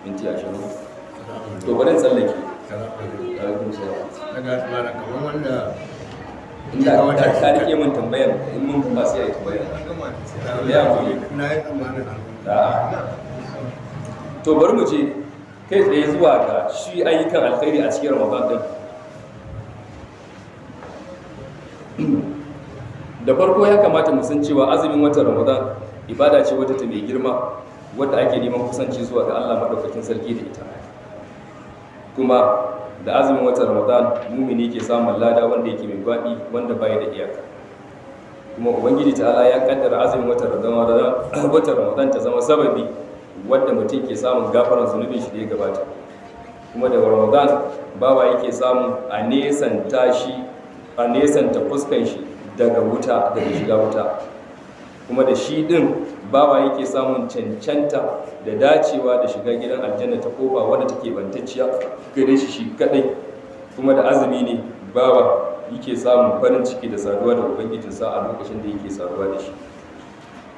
[SPEAKER 1] Minti 20 to bari in tsallake
[SPEAKER 2] daga tsara kamar wanda
[SPEAKER 1] inda ka rike min tambayar in mun kuma sai ya yi tambayar ya mu
[SPEAKER 2] na yi tsammanin
[SPEAKER 1] to bari mu je kai tsaye zuwa ga shi ayyukan alkhairi a cikin Ramadan din. Da farko ya kamata mu san cewa azumin watan Ramadan ibada ce wata ta mai girma wadda ake neman kusanci zuwa ga Allah madaukakin sarki da ita. Kuma da azumin watan Ramadan mumini ke samun lada wanda yake mai gwaɗi wanda bai da iyaka. Kuma Ubangiji ta'ala ya kaddara azumin watan Ramadan ta zama sababi wadda mutum ke samun gafaran zunubin shi da ya gabata. Kuma da Ramadan bawa yake samun a nesanta fuskan shi daga wuta, daga shiga wuta. Kuma da shi din bawa yake samun cancanta da dacewa da shiga gidan aljanna ta kofa wadda take bantacciya gare shi kadai. Kuma da azumi ne bawa yake samun farin ciki da saduwa da ubangijinsa a lokacin da yake saduwa da shi.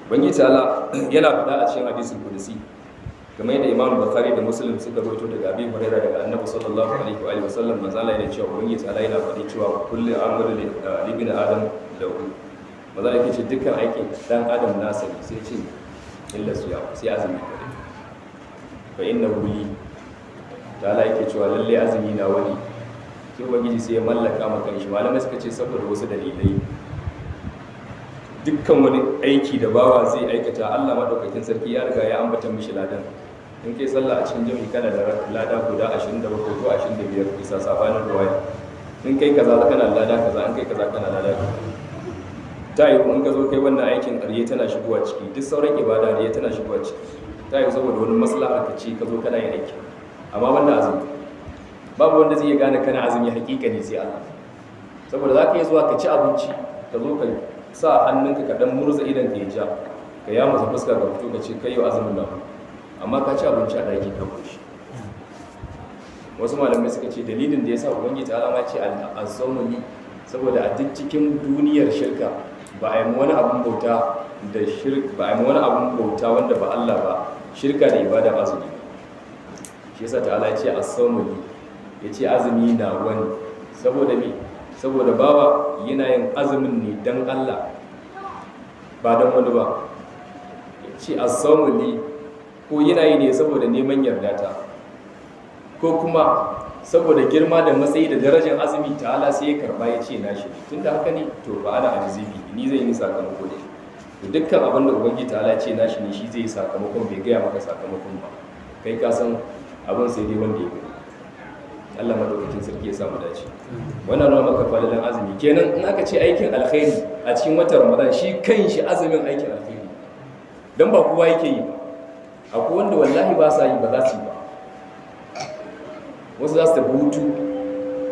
[SPEAKER 1] Ubangiji Allah yana faɗa a cikin hadisin kudusi kamar yadda Imam Bukhari da Muslim suka rawaito daga Abi Hurairah daga Annabi sallallahu alaihi wa sallam, manzo Allah yana cewa Ubangiji Allah yana faɗi cewa kullu amru li ibn adam lahu. Manzo yake ce dukkan aikin dan adam nasa ne, sai ce illa siyam, sai azumi kadai. Fa innahu li, Allah yake cewa lalle azumi na wani. Sai Ubangiji sai ya mallaka maka shi. Malamai suka ce saboda wasu dalilai. Dukkan wani aiki da bawa zai aikata Allah madaukakin sarki ya riga ya ambata mishi ladan. In kai sallah a cikin jami'i kana da lada guda 27 ko 25 bisa sabanin ruwaya. In kai kaza kana lada kaza, in kai kaza kana lada kaza. Ta yi in ka zo kai wannan aikin riya tana shigowa ciki, duk sauran ibada riya tana shigowa ciki. Ta yi saboda wani maslaha ka ce ka zo kana yin aiki. Amma wannan azumi babu wanda zai gane kana azumi hakika ne sai Allah. Saboda za ka yi zuwa ka ci abinci, ka zo ka sa hannunka ka dan murza idan ka ja, ka ya masa fuska ka fito ka ce kai yau azumin nan, amma ka ci abinci a daki ka koshi. Wasu malamai suka ce dalilin da yasa ubangiji ta alama ce al-azzamu ni, saboda a duk cikin duniyar shirka ba a yi wani abun bauta da shirka, ba a yi wani abun bauta wanda ba Allah ba, shirka da ibada azumi. Shi yasa ta Allah ya ce as-sawmu ni, ya ce azumi na wani, saboda me? Saboda bawa yana yin azumin ne don Allah ba don wani ba. Ce as-sawmu li, ko yana yi ne saboda neman yarda ta, ko kuma saboda girma da matsayi da darajar azumi ta Allah sai ya karba ya ce na shi. Tun da haka ne to ba ana ajizibi, ni zai yi sakamako ne. To dukkan abin da ubangiji ta Allah ce na shi ne shi zai yi sakamakon, bai gaya maka sakamakon ba. Kai ka san abin sai dai wanda ya gani. Allah madaukakin sarki ya samu dace. Wannan nuna maka falalan azumi. Kenan in aka ce aikin alkhairi a cikin watan Ramadan, shi kanshi azumin aikin alkhairi. Dan ba kowa yake yi ba. Akwai wanda wallahi ba sa yi, ba za su yi ba. wasu za su tafi hutu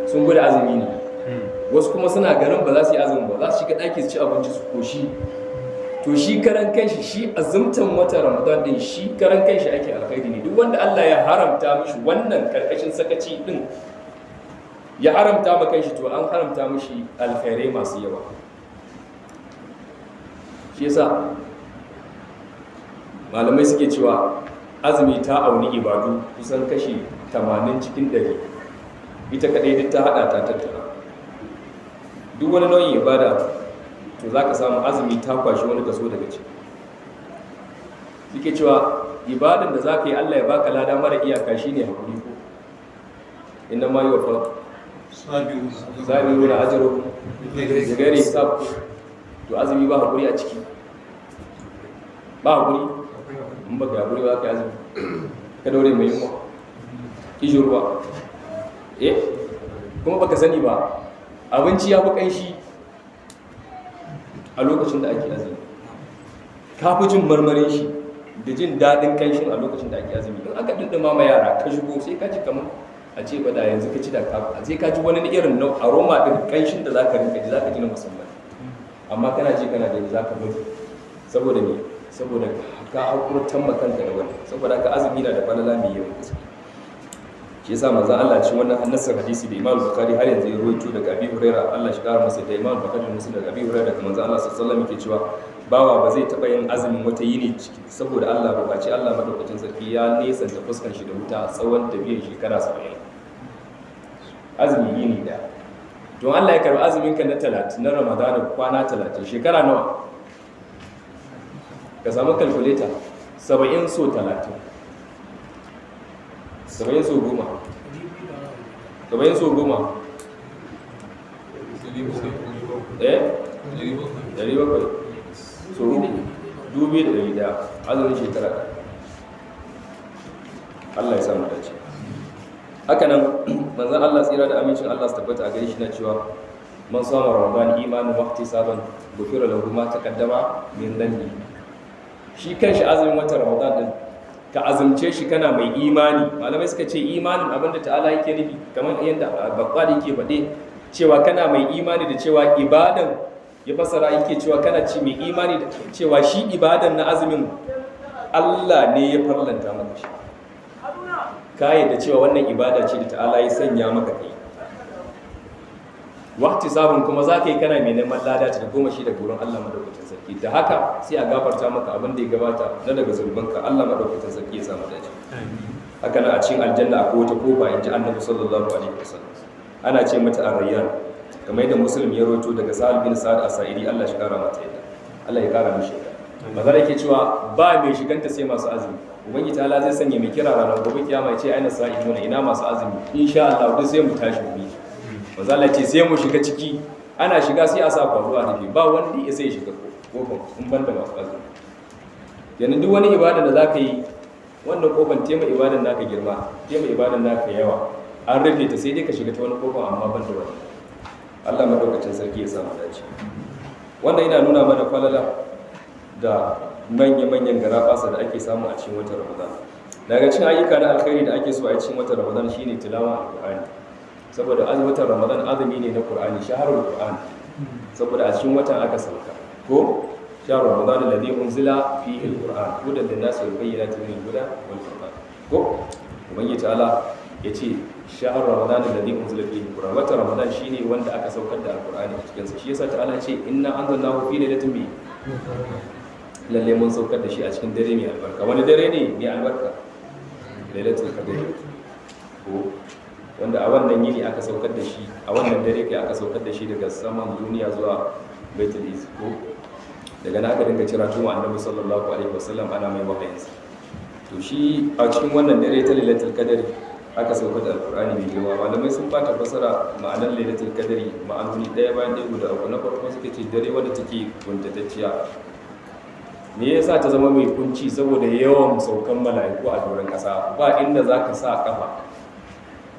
[SPEAKER 1] sun gudu azumi ne, wasu kuma suna garin ba za su yi azumi ba, za su shiga ɗaki su ci abinci su koshi. To shi karan kanshi shi azumtan wata Ramadan din shi karan kanshi ake alkhairi ne. Duk wanda Allah ya haramta mishi wannan karkashin sakaci din ya haramta ma kanshi, to an haramta mishi alkhairai masu yawa. Shi yasa malamai suke cewa azumi ta auni ibadu kusan kashi 80 cikin 100, ita kadai duk ta hada ta tattara. Duk wani nau'in ibada to za ka samu azumi ta kwashi wani kaso daga ciki. Suke cewa ibadan da za ka yi Allah ya baka lada mara iyaka shi ne haƙuri ko inda ma yi wa fa sabiru na ajiyar da gari sab. To azumi ba haƙuri a ciki, ba haƙuri in ba ka haƙuri ba ka yi azumi ka daure mai yunwa kishin ruwa kuma baka sani ba abinci ya fi ƙanshi a lokacin da ake azumi, ka fi jin marmarin shi da jin daɗin ƙanshin a lokacin da ake azumi. In aka dindima ma yara ka shigo sai ka ji kamar a ce ba da yanzu ka ci da kafa, sai ka ji wani irin aroma ɗin ƙanshin da za ka rinka ji, za ka ji na musamman. Amma kana ji kana gani za ka mutu saboda me, saboda ka hakurtan makanta da wani, saboda ka azumi na da falala mai yawan gaske. Shi yasa manzon Allah ci wannan hannasar hadisi da Imam Bukhari har yanzu ya rawaito daga Abi Hurairah, Allah shi kara masa, da Imam Bukhari Muslim daga Abi Hurairah daga manzon Allah sallallahu alaihi wasallam yake cewa bawa ba zai taba yin azumin wata yini ciki saboda Allah ba, bace Allah madaukakin sarki ya nesanta fuskan shi da wuta a tsawon tafiyar shekara 70. Azumi yini da don Allah ya karbi azumin ka na 30 na Ramadan kwana 30 shekara nawa? Ka samu calculator 70 so 30 70 so 10 70 so 10 700 so 2,100 azumin shekara. Allah ya samu dace. Haka nan manzon Allah tsira da amincin Allah su tabbata a gare shi na cewa man sama Ramadan imanin waqti saban gufira lahu ma taqaddama min dhanbi. Shi kanshi azumin watan Ramadan din ka azumce shi kana mai imani. Malamai suka ce imanin abinda ta'ala yake nufi kamar yadda bakwadi yake faɗe cewa kana mai imani da cewa ibadan, ya fasara yake cewa kana ci mai imani da cewa shi ibadan na azumin Allah ne ya farlanta maka shi, ka yadda cewa wannan ibada ce da ta'ala ya sanya maka kai. Waqti sabon kuma za ka yi kana mai neman lada ta goma shi daga wurin Allah madaukakin sarki, da haka sai a gafarta maka abin da ya gabata na daga zulbanka. Allah madaukakin sarki ya samu dace. Haka nan a cikin aljanna akwai wata kofa inji Annabi sallallahu alaihi wasallam, ana ce mata ar-rayyan, kamar yadda Muslim ya rawaito daga Sa'ad bin Sa'ad as-Sa'idi, Allah shi kara mata yadda, Allah ya kara mishi yadda. Mazara yake cewa ba mai shiganta sai masu azumi. Ubangiji ta'ala zai sanya mai kira ranar gobe kiyama ya ce aina sa'iduna, ina masu azumi, insha Allah duk sai mu tashi mu yi. Mazala ce sai mu shiga ciki, ana shiga sai a sa faruwa da ke ba wanda ya sai shiga kofar in banda masu azumi. Yanzu duk wani ibada da za ka yi, wannan kofar tema ibadan naka girma, tema ibadan naka yawa, an rufe ta sai dai ka shiga ta wani kofar amma banda wani. Allah madaukakin sarki ya samu dace. Wannan yana nuna mana falala da manya-manyan garabasa da ake samu a cikin watan Ramadan. Daga cikin ayyuka na alkhairi da ake so a cikin watan Ramadan shine tilawa al-Qur'ani. Saboda watan Ramadan azumi ne na Qur'ani, shahrul Qur'an. Saboda a cikin watan aka sauka. Ko shahrul Ramadan alladhi unzila fihi al-Qur'an hudan lin-nasi wa bayyinatin min al-huda wal-furqan. Ko ubangiji ta'ala yace shahrul Ramadan alladhi unzila fihi al-Qur'an. Watan Ramadan shine wanda aka saukar da al-Qur'ani a cikin sa. Shi yasa ta'ala ce inna anzalnahu fi lailatin bi, lalle mun saukar da shi a cikin dare mai albarka. Wani dare ne mai albarka? Lailatul Qadr. Ko wanda a wannan yini aka saukar da shi, a wannan dare kai aka saukar da shi daga saman duniya zuwa Baitul Izz. Ko daga nan aka dinga cira tuwa Annabi sallallahu alaihi wasallam ana mai wahayinsa. To shi a cikin wannan dare ta Lailatul Qadr aka saukar da Alqur'ani mai girma. Malamai sun fata fasara ma'anar Lailatul Qadr ma'anoni daya bayan ɗaya guda uku. Na farko suka ce dare wanda take kuntatacciya. Me yasa ta zama mai kunci? Saboda yawan saukan mala'iku a doron ƙasa, ba inda za ka sa kafa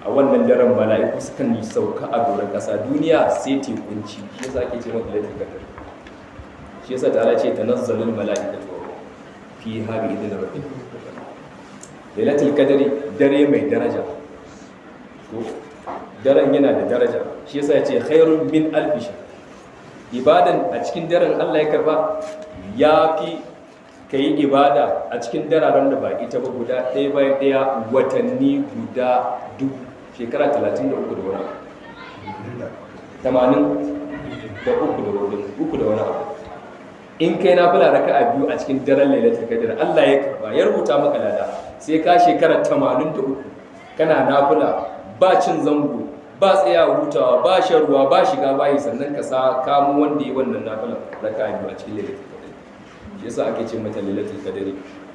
[SPEAKER 1] a wannan daren mala'iku sukan yi sauka a doron ƙasa, duniya sai ta kunci. Shi yasa ake ce mata lailatul qadr. Shi yasa ta ce tanazzalul mala'ikatu fiha bi idnin rabbihim. Lailatul qadr dare mai daraja, to daren yana da daraja, shi yasa ya ce khairun min alfi shahr. Ibadan a cikin daren Allah ya karba ya fi ka yi ibada a cikin dararen da ba ita ba guda ɗaya bayan ɗaya watanni guda shekara 33 da wani 83 da wani abu. In kai na fula raka a biyu a cikin daren lailatul qadr Allah ya karba ya rubuta maka lada sai ka shekara 83 kana nafila ba cin zango ba tsaya hutawa ba shan ruwa ba shiga bayi sannan ka sa kamo wanda yi wannan nafila raka a biyu a cikin lailatul qadr. Shi yasa ake ce mata lailatul qadr,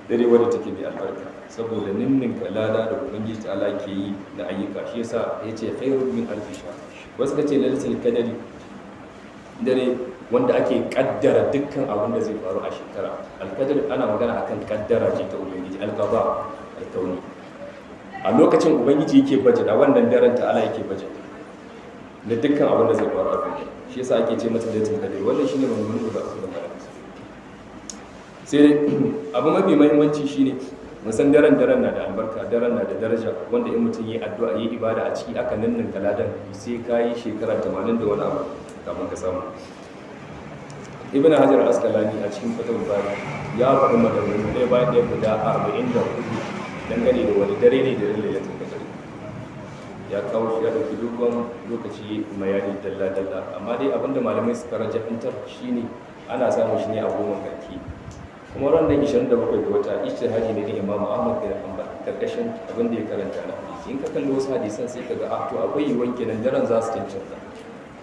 [SPEAKER 1] dare wadda take mai albarka saboda ninnin lada da ubangiji ta Allah ke yi na ayyuka. Shi yasa yace khairun min alfi shahr. Wasu kace lailatul qadr dare wanda ake kaddara dukkan abin da zai faru a shekara. Alqadar ana magana akan kaddara ce ta ubangiji, alqada alkauni. A lokacin ubangiji yake baje da wannan daren ta Allah yake baje da dukkan abin da zai faru a duniya. Shi yasa ake ce mata lailatul qadr. Wannan shine maganganun da aka fara. Sai abu mafi muhimmanci shine mun san daren na da albarka, daren na da daraja, wanda in mutum yi addu'a yi ibada a ciki aka nannin kaladan sai kayi shekara 80 da wani abu kafin ka samu. Ibn Hajar al-Asqalani a cikin Fathul Bari ya faɗi maganganu ɗaya bayan ɗaya guda 44 dangane da wani dare ne da lailatul qadr. Ya kawo shi ya dauki dogon lokaci bayani dalla amma dai abinda malamai suka rajahantar shine ana samun shi ne a goma karki. Kuma ran da 27 ga wata ijtihadi ne da Imam Ahmad bin Hanbal karkashin abin da ya karanta na hadisi. In ka kalli wasu hadisan sai ka ga to akwai yiwuwar kenan daren za su cancanta.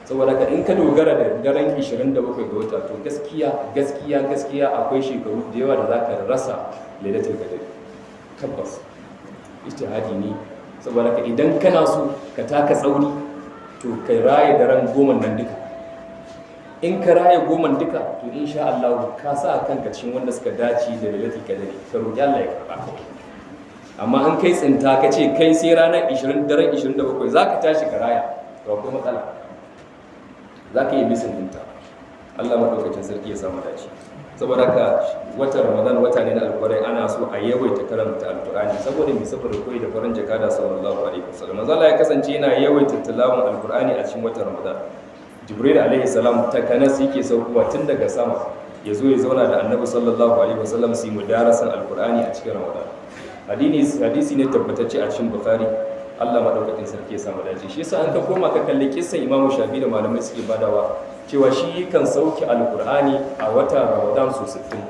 [SPEAKER 1] Saboda ka in ka dogara da daren 27 ga wata to gaskiya akwai shekaru da yawa da za ka rasa lailatul qadr. Tabbas ijtihadi ne. Saboda ka idan kana so ka taka tsauri to kai raye daren goma nan duka. In ka raye goma duka to insha Allah ka sa kanka cikin wanda suka dace da lailatul qadr. Ka roki Allah ya karba. Amma an kai tsinta ka ce kai sai ranar 20 daren 27 zaka tashi ka raya to akwai matsala. Za ka yi bisin dinta. Allah maɗaukacin sarki ya samu dace. Saboda haka watan Ramadan wata ne na alƙur'ani, ana so a yawaita karanta alƙur'ani saboda mai saboda koyi da farin jakada sallallahu alaihi wasallam. Manzo Allah ya kasance yana yawaita tilawan alƙur'ani a cikin watan Ramadan. Jibril alaihi salam takanas yake saukowa tun daga sama ya zo ya zauna da Annabi sallallahu alaihi wasallam su yi mudarasan alƙur'ani a cikin Ramadan. Hadisi ne tabbatacce a cikin Bukhari. Allah madaukakin sarki ya samu dace. Shi yasa an ka koma ka kalli kissan Imam Shafi da malamai suke badawa cewa shi kan sauki alqur'ani a wata Ramadan su 60.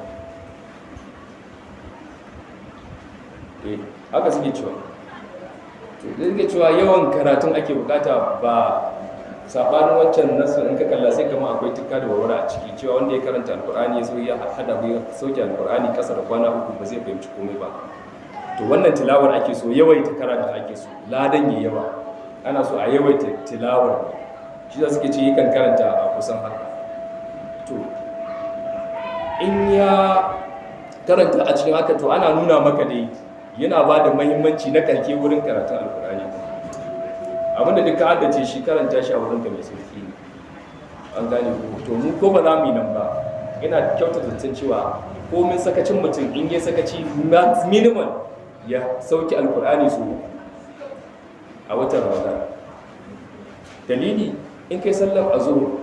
[SPEAKER 1] Haka suke cewa. To suke cewa yawan karatun ake bukata ba sabanin wancan nasu in ka kalla sai kama akwai tukka da warwara a ciki cewa wanda ya karanta alqur'ani ya so ya hada bai sauki alqur'ani kasa da kwana 3 ba zai fahimci komai ba. To wannan tilawar ake so, yawaita karanta ake so, ladan ya yawa ana so a yawaita tilawar. Shi da suke ce yi kan karanta a kusan haka. To in ya karanta a cikin haka to ana nuna maka dai yana ba da mahimmanci na karke wurin karatun alkurani. Abinda duka haddace shi karanta shi a wurin ka mai sauki ne. An gane to mu ko ba za mu yi nan ba, ina kyauta zancen cewa komin sakacin mutum in yi sakaci minimum ya sauki alkur'ani su a watan Ramadan. Dalili in kai sallar azhur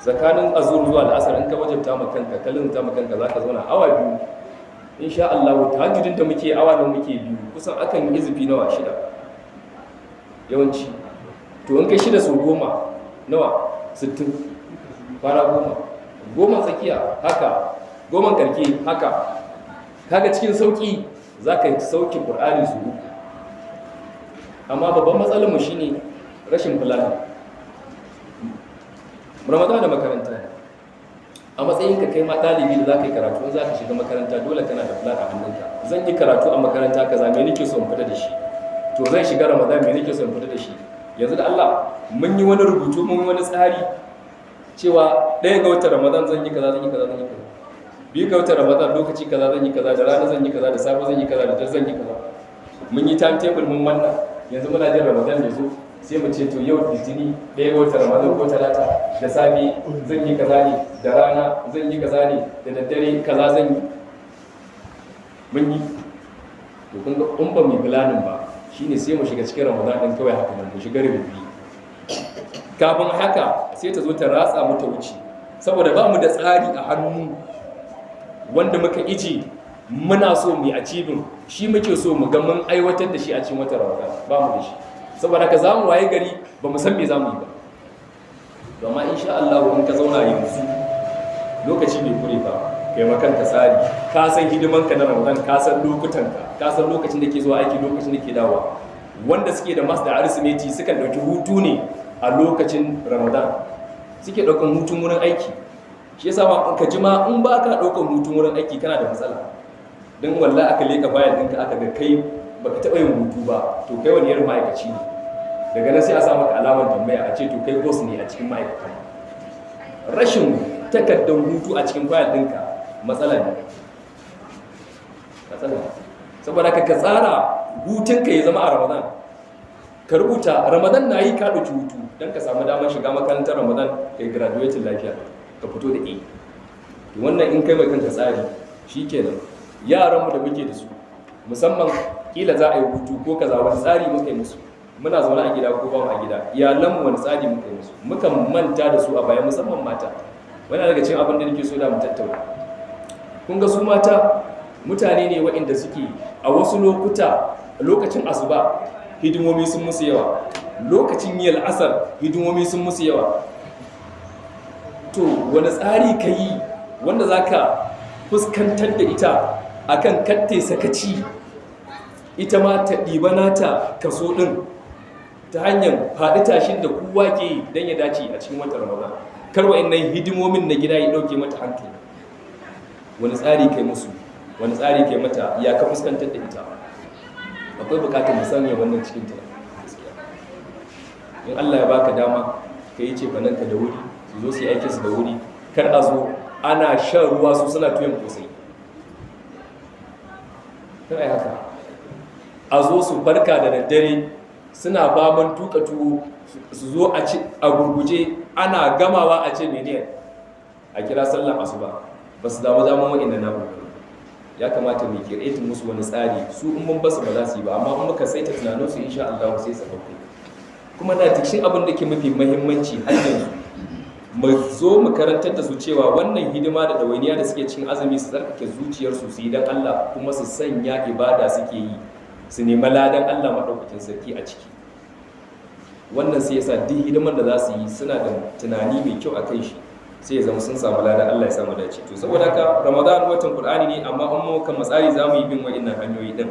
[SPEAKER 1] tsakanin azhur zuwa al'asar in ka wajabta ma kanka kallon ta ma kanka zaka zauna awa biyu insha Allah. Tahajjudin da muke awa nan muke biyu kusan akan yi izifi nawa 6 yawanci. To in kai 6 so 10 nawa 60 fara 10 tsakiya haka 10 karke haka. Kaga cikin sauki za ka sauke ƙur'ani su uku. Amma babban matsalarmu shi ne rashin fulani. Ramadan da makaranta ne. A matsayinka kai ma ɗalibi da za ka yi karatu, za ka shiga makaranta dole kana da fulani a hannunka. Zan yi karatu a makaranta kaza me nake so in fita da shi. To zan shiga Ramadan me nake so in fita da shi. Yanzu da Allah mun yi wani rubutu, mun yi wani tsari cewa 1 ga watan Ramadan zan yi kaza, zan yi kaza, zan yi kaza. 2 ga watan Ramadan lokaci kaza zan yi kaza, da rana zan yi kaza, da safe zan yi kaza, da dare zan yi kaza. Mun yi timetable mun manna. Yanzu muna jin Ramadan ya zo sai mu ce to yau Litini 1 ga watan Ramadan ko Talata da safe zan yi kaza ne, da rana zan yi kaza ne, da daddare kaza zan yi. Mun yi. To kun ga in ba mu planin ba shine sai mu shiga cikin ramadan din kawai haka nan mu shiga rububi kafin haka sai ta zo ta ratsa mu ta wuce saboda ba mu da tsari a hannu wanda muka iji muna so mu yi achieving shi muke so mu ga mun aiwatar da shi a cikin watan ramadan ba mu da shi saboda haka za mu waye gari ba mu san me za mu yi ba amma insha Allah in ka zauna yanzu lokaci bai kure ba kai makanta tsari ka san hidimanka na ramadan ka san lokutanka ka san lokacin da ke zuwa aiki lokacin da ke dawowa wanda suke da mas da arsimeti sukan dauki hutu ne a lokacin ramadan suke daukan hutun wurin aiki shi yasa ma ka ji ma in ba ka daukan hutun wurin aiki kana da matsala dan wallahi aka leka bayan ɗinka aka ga kai baka taɓa yin hutu ba to kai wani irin ma'aikaci ne daga nan sai a sa maka alamar tambaya a ce to kai boss ne a cikin ma'aikatan rashin takardar hutu a cikin fayil ɗinka matsala ne saboda ka tsara hutunka ya zama a ramadan ka rubuta ramadan na yi ka ɗauki hutu don ka samu damar shiga makarantar ramadan ka yi graduating lafiya ka fito da a wannan in kai mai kanka tsari shi kenan yaranmu da muke da su musamman kila za a yi hutu ko kaza wani tsari muka yi musu muna zaune a gida ko ba mu a gida iyalanmu wani tsari muka yi musu mukan manta da su a baya musamman mata wani daga cikin abin da nake so da mu tattauna kun ga su mata mutane ne waɗanda suke a wasu lokuta lokacin asuba hidimomi sun musu yawa lokacin yi al'asar hidimomi sun musu yawa to wani tsari ka yi wanda za ka fuskantar da ita akan katte sakaci ita ma ta ɗiba nata kaso ɗin ta hanyar faɗi tashin da kowa ke yi don ya dace a cikin watan ramadan kar wa'annan hidimomin na gida ya ɗauke mata hankali wani tsari kai musu wani tsari kai mata ya ka fuskantar da ita akwai bukatar musanya wannan cikin ta in Allah ya baka dama ka yi cefananka da wuri su zo su yi aikinsu da wuri kar a zo ana shan ruwa su suna tuyan kosai kar a yi haka a zo su barka da daddare suna baban tuka tuwo su zo a gurguje ana gamawa a ce menene a kira sallan asuba ba su damu zaman wa'inda na bugu ya kamata mai kiretin musu wani tsari su in mun basu ba za su yi ba amma in muka saita tunaninsu insha Allah sai su dauke kuma da cikin abin da ke mafi muhimmanci har yanzu mu zo mu karantar da su cewa wannan hidima da dawainiya da suke cikin azumi su tsarkake zuciyarsu su yi dan Allah kuma su sanya ibada suke yi su nemi ladan Allah madaukakin sarki a ciki wannan sai yasa duk hidiman da za su yi suna da tunani mai kyau akan shi sai ya zama sun samu ladan Allah ya samu dace to saboda haka Ramadan watan Qur'ani ne amma an mu kan matsari zamu yi bin wa'annan hanyoyi din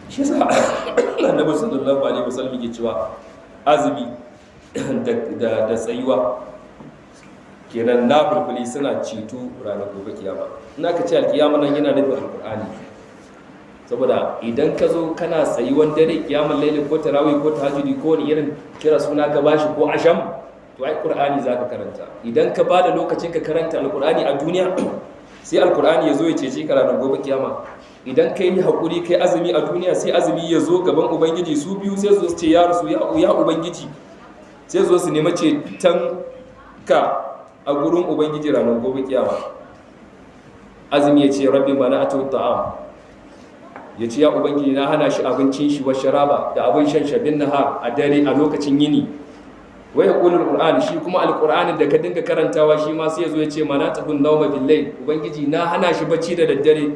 [SPEAKER 1] shi yasa Annabi sallallahu alaihi wasallam yake cewa azumi da tsayuwa kenan na fulfuli suna ceto ranar gobe kiyama ina ka ce alkiyama nan yana nufin alqur'ani saboda idan ka zo kana tsayuwan dare kiyamar laili ko tarawih ko tahajjudi ko wani irin kira suna ka bashi ko asham to ai qur'ani zaka karanta idan ka bada lokacin ka karanta alqur'ani a duniya sai alqur'ani yazo ya cece ka ranar gobe kiyama idan kai hakuri kai azumi a duniya sai azumi yazo gaban ubangiji su biyu sai su ce ya rasu ya ubangiji sai zo su nemi ceton ka a gurin ubangiji ranar gobe kiyama azumi ya ce rabbi mana'atu ta'am ya ce ya ubangiji na hana shi abincin shi wa sharaba da abin shan shabin nahar a dare a lokacin yini wai ya ƙulul ƙur'ani shi kuma alƙur'anin da ka dinga karantawa shi ma sai ya zo ya ce mana tahun nauma billahi ubangiji na hana shi bacci da daddare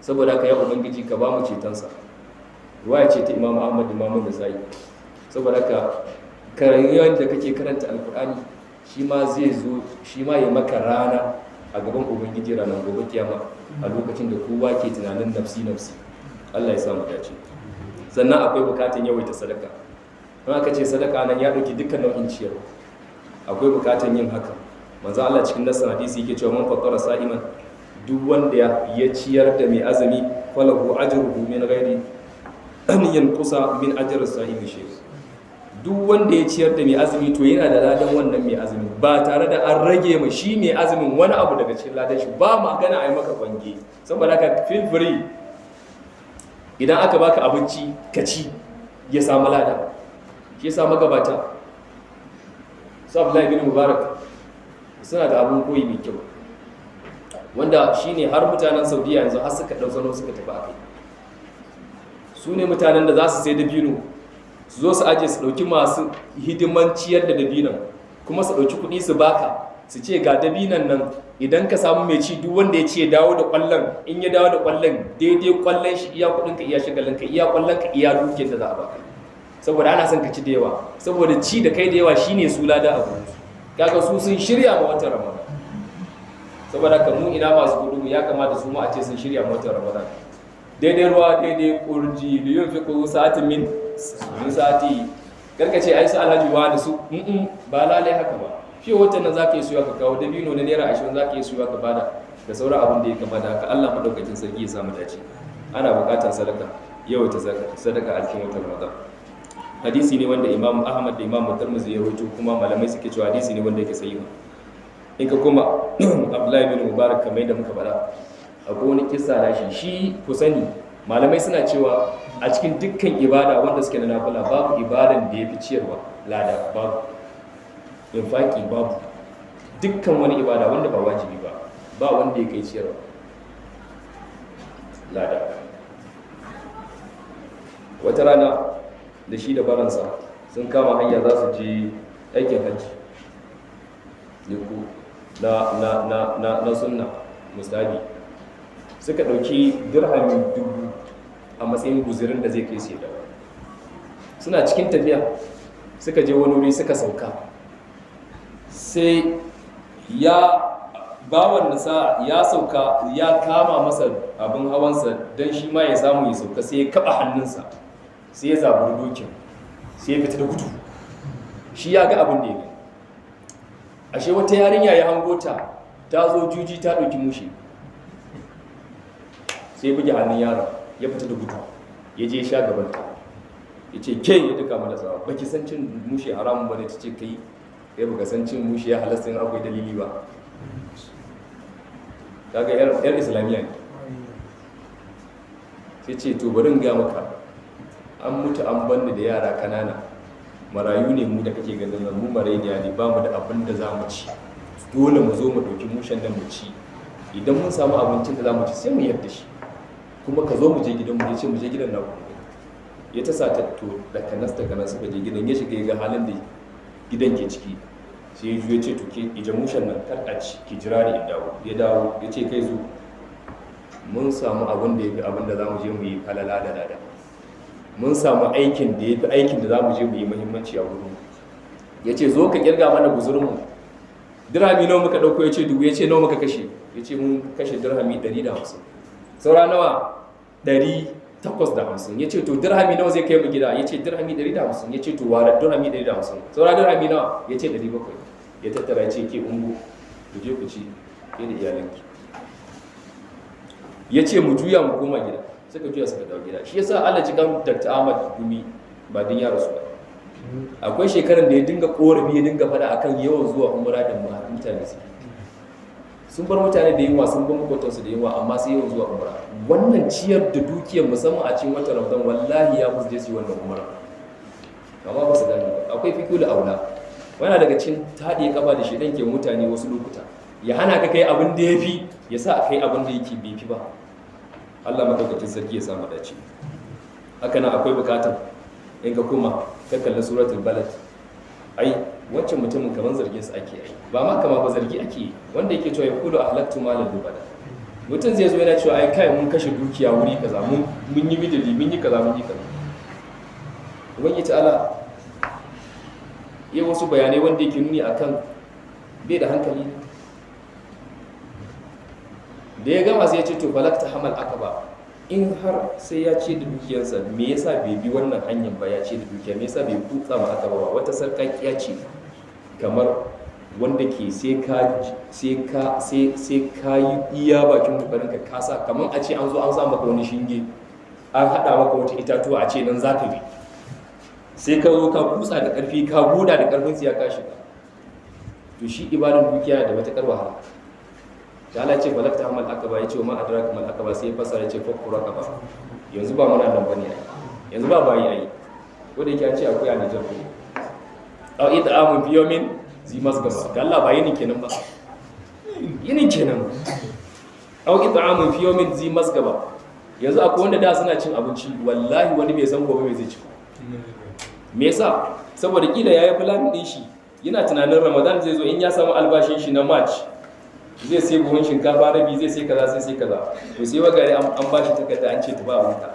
[SPEAKER 1] saboda ka ya ubangiji ka ba mu cetonsa ruwa ya ce ta imamu ahmad imamu da sa'i saboda ka karayyar da kake karanta alƙur'ani shi ma zai zo shi ma ya maka rana a gaban ubangiji ranar gobe kiyama a lokacin da kowa ke tunanin nafsi Allah ya samu dace sannan akwai bukatun yawaita sadaka don aka ce sadaka nan ya dauki dukkan nau'in ciyarwa akwai bukatun yin haka manzo Allah cikin nasan hadisi yake cewa man fattara sa'iman duk wanda ya ciyar da mai azumi falahu ajruhu min ghairi an yanqusa min ajri sa'imi shay duk wanda ya ciyar da mai azumi to yana da ladan wannan mai azumi ba tare da an rage ma shi mai azumin wani abu daga cikin ladan shi ba magana a yi maka kwange saboda haka feel free idan aka baka abinci ka ci ya samu lada shi ya samu gabata su Abdullahi bin Mubarak suna da abin koyi mai kyau wanda shine har mutanen Saudiya yanzu har suka ɗausano suka tafi a kai su ne mutanen da za su sai dabino su zo su aje su ɗauki masu hidiman ciyar da dabinon kuma su ɗauki kuɗi su baka su ce ga dabinon nan idan ka samu mai ci duk wanda ya ce dawo da ƙwallon in ya dawo da ƙwallon daidai ƙwallon shi iya kuɗinka iya shagalinka iya ƙwallonka iya dukiyar da za a baka saboda ana son ka ci da yawa saboda ci da kai da yawa shine su lada a gurin kaga su sun shirya ma watan ramadan saboda ka mu ina masu gudu ya kamata su ma a ce sun shirya ma watan ramadan daidai ruwa daidai kurji da yin fi kuzu sa'atin min sa'ati karkace ai su alhaji wa da su ba lalai haka ba fiye watan nan za ka yi suya ka kawo dabino na naira 20 za ka yi suya ka bada da sauran abin da ya kama da haka Allah madaukakin sarki ya samu dace ana bukatar sadaka yawaita sadaka a cikin watan ramadan hadisi ne wanda Imam Ahmad da Imam Tirmidhi ya rawaito kuma malamai suke cewa hadisi ne wanda yake sahihi in ka kuma Abdullahi bin Mubarak kamar da muka faɗa akwai wani kissa da shi ku sani malamai suna cewa a cikin dukkan ibada wanda suke na nafila babu ibadan da ya fi ciyarwa lada babu infaki babu dukkan wani ibada wanda ba wajibi ba wanda ya kai ciyarwa lada wata rana da shi da baransa sun kama hanya za su je aikin hajji na sunna mustahabi suka ɗauki dirhami 1000 a matsayin guzirin da zai kai su da suna cikin tafiya suka je wani wuri suka sauka sai bawan nasa ya sauka ya kama masa abin hawansa don shi ma ya samu ya sauka sai ya kaba hannunsa sai ya zaburi dokin sai ya fita da gudu shi ya ga abin da ya gani ashe wata yarinya ya hango ta zo juji ta ɗauki mushi sai ya buge hannun yaron ya fita da gudu ya je sha gabanta ya ce ke ya duka mana tsawa baki san cin mushi haramun ba ne ta ce kai baka san cin mushi ya halasta yin akwai dalili ba kaga yar islamiyya ne sai ce to bari ga maka an mutu an banni da yara kanana marayu ne mu da kake ganin nan mu maraidiya ne ba mu da abin da za mu ci dole mu zo mu ɗauki mushen da mu ci idan mun samu abincin da za mu ci sai mu yarda shi kuma ka zo mu je gidan mu ya ce mu je gidan naku ya ta sa ta to da kanas suka je gidan ya shiga ya ga halin da gidan ke ciki sai ya ce to ke ije mushen nan kar a ci ki jira ni in dawo ya dawo ya ce kai zo mun samu abin da ya fi abin da za mu je mu yi falala da lada mun samu aikin da ya fi aikin da za mu je mu yi muhimmanci a wurin ya ce zo ka kirga mana guzurinmu dirhami nawa muka ɗauko ya ce dubu ya ce nawa muka kashe ya ce mun kashe dirhami 150 saura nawa 850 ya ce to dirhami nawa zai kai mu gida ya ce dirhami 150 ya ce to wara dirhami 150 saura dirhami nawa ya ce 700 ya tattara ya ce ke ungu ku je ku ci ke da iyalanki ya ce mu juya mu koma gida suka juya suka dawo gida shi yasa Allah ji kan Dr. Ahmad Gumi ba din ya rasu ba akwai shekaran da ya dinga korafi ya dinga fada akan yawan zuwa umra da mutane sun bar mutane da yunwa sun bar makotansu da yunwa amma sai yawan zuwa umra wannan ciyar da dukiyar musamman a cikin watan Ramadan wallahi ya musu je su wannan umra amma ba su gani ba akwai fikul aula wani daga cikin taɗe kafa da shedan ke mutane wasu lokuta ya hana ka kai abin da yafi ya sa kai abin da yake bai fi ba Allah madaukakin sarki ya samu dace haka nan akwai bukatar in ka kuma ka kalli suratul balad ai wancan mutumin kaman zargin sa ake yi ba ma kama ba zargi ake wanda yake cewa yaqulu ahlaktu malan dubada mutum zai zo yana cewa ai kai mun kashe dukiya wuri kaza mun yi bidili mun yi kaza mun yi kaza ubangi ta'ala yi wasu bayanai wanda yake nuni akan bai da hankali da ya gama sai ya ce to falakta hamal akaba in har sai ya ce da dukiyarsa me yasa bai bi wannan hanyar ba ya ce da dukiya me yasa bai kutsa ma akaba ba wata sarkakiya ce kamar wanda ke sai ka yi iya bakin kokarin ka kasa kamar a ce an zo an sa maka wani shinge an hada maka wata itatuwa a ce nan za ka bi sai ka zo ka kutsa da karfi ka buda da karfin siya ka shiga to shi ibadan dukiya da wata karwa da Allah ce balakta hamal akaba ya ce ma adraka mal akaba sai ya fasara ya ce fakku rakaba yanzu ba muna nan bane yanzu ba bayi ai ko da yake an ce akwai a Nijar ko aw it'amu fi yawmin zi masgaba ga Allah ba yini kenan ba yini kenan aw it'amu fi yawmin zi masgaba yanzu akwai wanda da suna cin abinci wallahi wani bai san gobe mai zai ci. Me yasa? Saboda kila yayi plan din shi yana tunanin Ramadan zai zo in ya samu albashin shi na March zai sai buhun shinkafa rabi zai sai kaza to sai wagare an ba shi takarda an ce ta ba wanka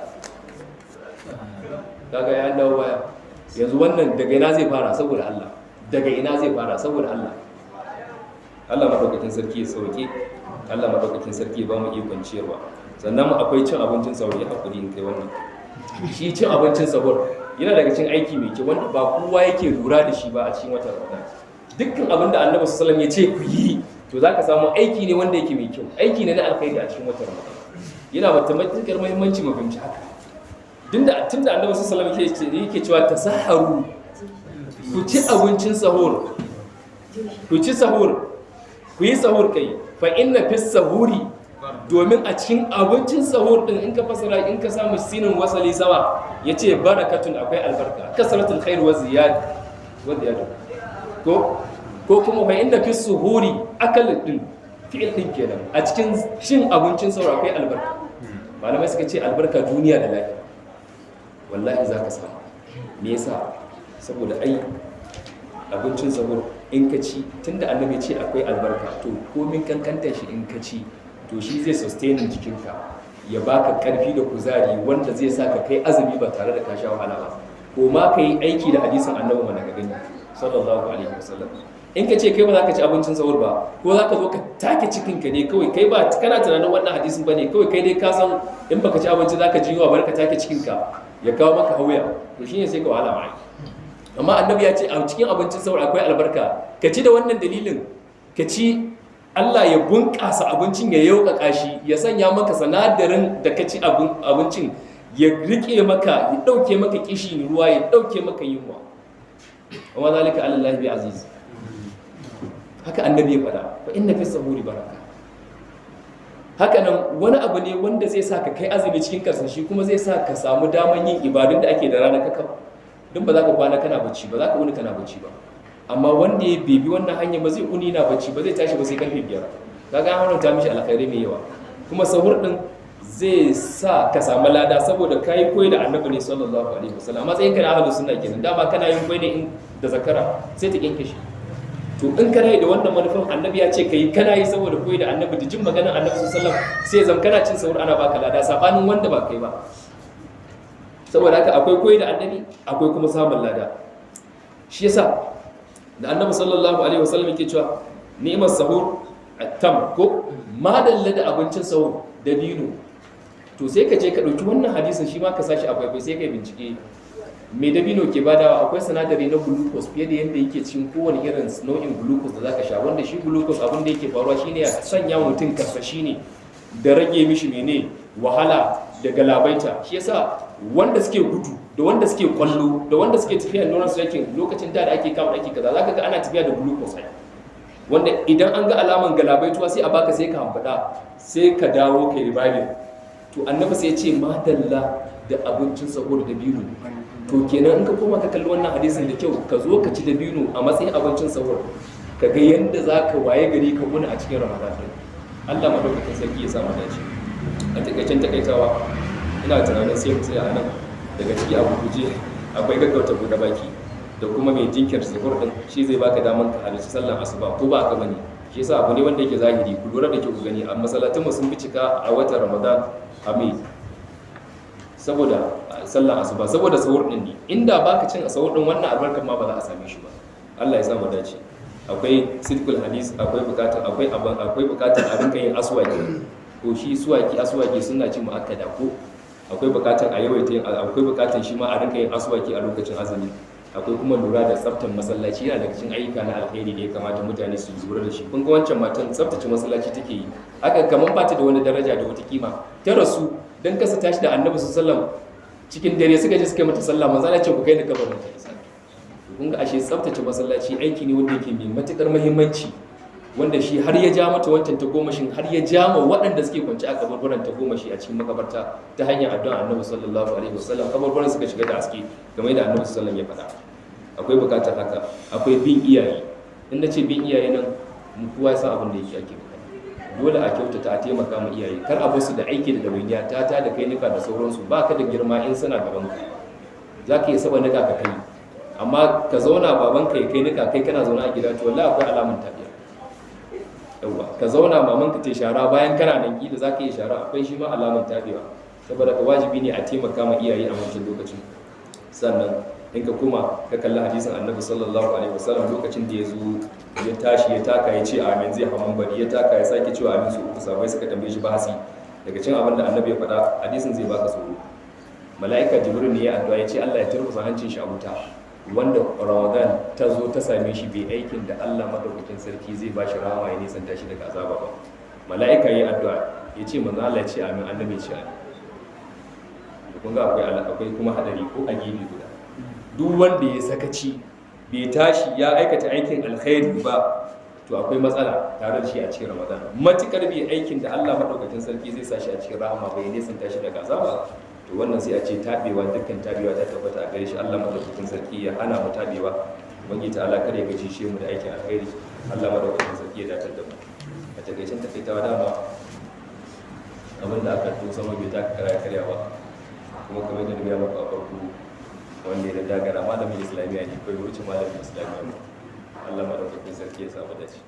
[SPEAKER 1] kaga ya dawo baya yanzu wannan daga ina zai fara saboda Allah Allah madaukakin sarki ya sauke Allah madaukakin sarki ya ba mu ikon ciyarwa sannan akwai cin abincin sahur ya hakuri in kai wannan shi cin abincin sahur yana daga cikin aiki mai kyau wanda ba kowa yake lura da shi ba a cikin watan Ramadan dukkan abin da Annabi sallallahu alaihi wasallam ya ce ku yi to zaka samu aiki ne wanda yake mai kyau aiki ne na alkhairi a cikin watan Ramadan yana da matukar muhimmanci mu fahimci haka tunda Annabi sallallahu alaihi wasallam yake cewa tasahharu ku ci abincin sahur ku yi sahur kai fa inna fis sahuri domin a cikin abincin sahur din in ka fasara in ka samu sinin wasali sama yace barakatun akwai albarka kasratul khair wa ziyad ko kuma fa inna fis suhuri akal din fi'il din kenan a cikin cin abincin sahur akwai albarka malamai suka ce albarka duniya da lafiya wallahi zaka samu me yasa saboda ai abincin sahur in ka ci tunda annabi ce akwai albarka to komin kankantar shi in ka ci to shi zai sustaining jikinka ya baka karfi da kuzari wanda zai sa ka kai azumi ba tare da ka sha wahala ba ko ma ka yi aiki da hadisin annabi mana ga gani sallallahu alaihi wasallam in ka ce kai ba za ka ci abincin sahur ba ko za ka zo ka take cikinka ne kawai kai ba kana tunanin wannan hadisin ba ne kawai kai dai ka san in baka ci abinci za ka ji yunwa barka take cikinka ya kawo maka hauya to shine sai ka wahala mai amma annabi ya ce a cikin abincin sahur akwai albarka ka ci da wannan dalilin ka ci Allah ya bunƙasa abincin ya yauƙaƙa shi ya sanya maka sanadarin da ka ci abincin ya rike maka ya ɗauke maka kishin ruwa ya ɗauke maka yunwa amma zalika alallahi bi aziz haka annabi ya faɗa fa inna fi sahuri baraka haka nan wani abu ne wanda zai sa ka kai azumi cikin karsashi kuma zai sa ka samu daman yin ibadun da ake da rana kaka don ba za ka kwana kana bacci ba za ka wuni kana bacci ba amma wanda ya bibi wannan hanya ba zai uni na bacci ba zai tashi ba sai karfe 5 kaga an haramta mishi alkhairi mai yawa kuma sahur din zai sa ka samu lada saboda kai koyi da annabi ne sallallahu alaihi wasallam amma sai kana ahlus sunna kenan dama kana yin koyi ne in da zakara sai ta kinke shi to in kana yi da wannan manufan annabi ya ce kai kana yi saboda koyi da annabi da jin maganar annabi sallallahu alaihi wasallam sai zam kana cin sahur ana baka lada sabanin wanda ba kai ba saboda haka akwai koyi da annabi akwai kuma samun lada shi yasa da annabi sallallahu alaihi wasallam yake cewa ni'mat sahur at-tam ko madalla da abincin sahur da dino to sai ka je ka dauki wannan hadisin shi ma ka sashi a faifai sai ka bincike me dabino ke badawa akwai sinadari na glucose fiye da yanda yake cikin kowane irin nau'in glucose da zaka sha wanda shi glucose abin da yake faruwa shine ya sanya mutum karsashi ne da rage mishi mene wahala da galabaita shi yasa wanda suke gudu da wanda suke kwallo da wanda suke tafiya noran striking lokacin da ake kama ake kaza zaka ga ana tafiya da glucose wanda idan an ga alaman galabaituwa sai a baka sai ka hambada sai ka dawo kai revive to annabi sai ya ce madalla da abincin sahur da bino to kenan in ka koma ka kalli wannan hadisin da kyau ka zo ka ci da bino a matsayin abincin sahur ka ga yanda zaka waye gari ka guna a cikin ramadan Allah madaukakin sarki ya samu dace a takaicen takaitawa ina tunanin sai mu tsaya a nan daga ciki abu guje akwai gaggauta buɗe baki da kuma mai jinkir sahur din shi zai baka daman ka halarci sallar asuba ko ba ka bane shi yasa abu ne wanda yake zahiri ku lura da ke ku gani a masallatin mu sun bi cika a watan Ramadan a mai saboda sallar asuba saboda sahur din ne inda baka cin sahur din wannan albarkar ma ba za a same shi ba Allah ya sa mu dace akwai sidqul hadis akwai bukatar a rinka yin aswaki ko shi aswaki suna ci muakkada ko akwai bukatar a yawaita akwai bukatar shi ma a rinka yin aswaki a lokacin azumi akwai kuma lura da tsaftar masallaci yana daga cikin ayyuka na alheri da ya kamata mutane su lura da shi kun ga wancan matan tsaftace masallaci take yi haka kaman ba ta da wani daraja da wata kima ta rasu dan kasa tashi da annabi sallallahu cikin dare suka je suka yi mata sallah manzo Allah ce ku kai da kabarin ta kun ga ashe tsaftace masallaci aiki ne wanda yake mai matukar muhimmanci wanda shi har ya ja mata wancan tagomashin har ya ja ma waɗanda suke kwanci a kabarbaran tagomashi a cikin makabarta ta hanyar addu'a annabi sallallahu alaihi wasallam kabarbaran suka shiga da aske game da annabi sallallahu ya faɗa akwai bukatar haka akwai bin iyaye in na ce bin iyaye nan mu kowa ya san abin da yake ake bukata dole a kyautata a taimaka ma iyaye, kar a basu da aiki da dawainiya ta da kai nika da sauransu, ba ka da girma in suna gaban ka za ka yi saba nika ka kai, amma ka zauna babanka ya kai nika kai kana zauna a gida to wallahi akwai alamun tafiya. Yawwa ka zauna mamanka ta shara bayan kana nan kila za ka yi shara, akwai shi ma alamun tafiya. Saboda ka wajibi ne a taimaka ma iyaye a wancan lokacin. Sannan in ka kuma ka kalli hadisin annabi sallallahu alaihi wasallam lokacin da ya zo ya tashi ya taka ya ce amin zai hawan bari ya taka ya sake cewa amin su uku, sabai suka tambaye shi bahasi daga cin abin da annabi ya faɗa hadisin zai baka tsoro. Mala'ika jibril ne ya addu'a ya ce Allah ya turkusa hancin shi a wuta, wanda ramadan ta zo ta same shi bai aikin da Allah madaukakin sarki zai ba shi rahama ya nisanta shi daga azaba ba. Mala'ika ya addu'a ya ce manzo Allah ya ce amin, annabi ya ce amin. Kun ga akwai kuma hadari ko a gefe guda, duk wanda ya sakaci bai tashi ya aikata aikin alkhairi ba to akwai matsala tare da shi a cikin ramadan. Matukar bai aikin da Allah madaukakin sarki zai sa shi a cikin rahama bai nisanta shi daga azaba, to wannan sai a ce tabewa, dukkan tabewa ta tabbata a gare shi. Allah madaukakin sarki ya hana mu tabewa, ubangi ta Allah kare ya gaji shi mu da aikin alkhairi. Allah madaukakin sarki ya datar da mu. A takaicen takaitawa dama abin da aka to sama bai taka karya ba, kuma kamar da ya maka a farko wanda ya dagara malamin islamiyya ne kai wuce malamin islamiyya. Allah madaukakin sarki ya samu dace.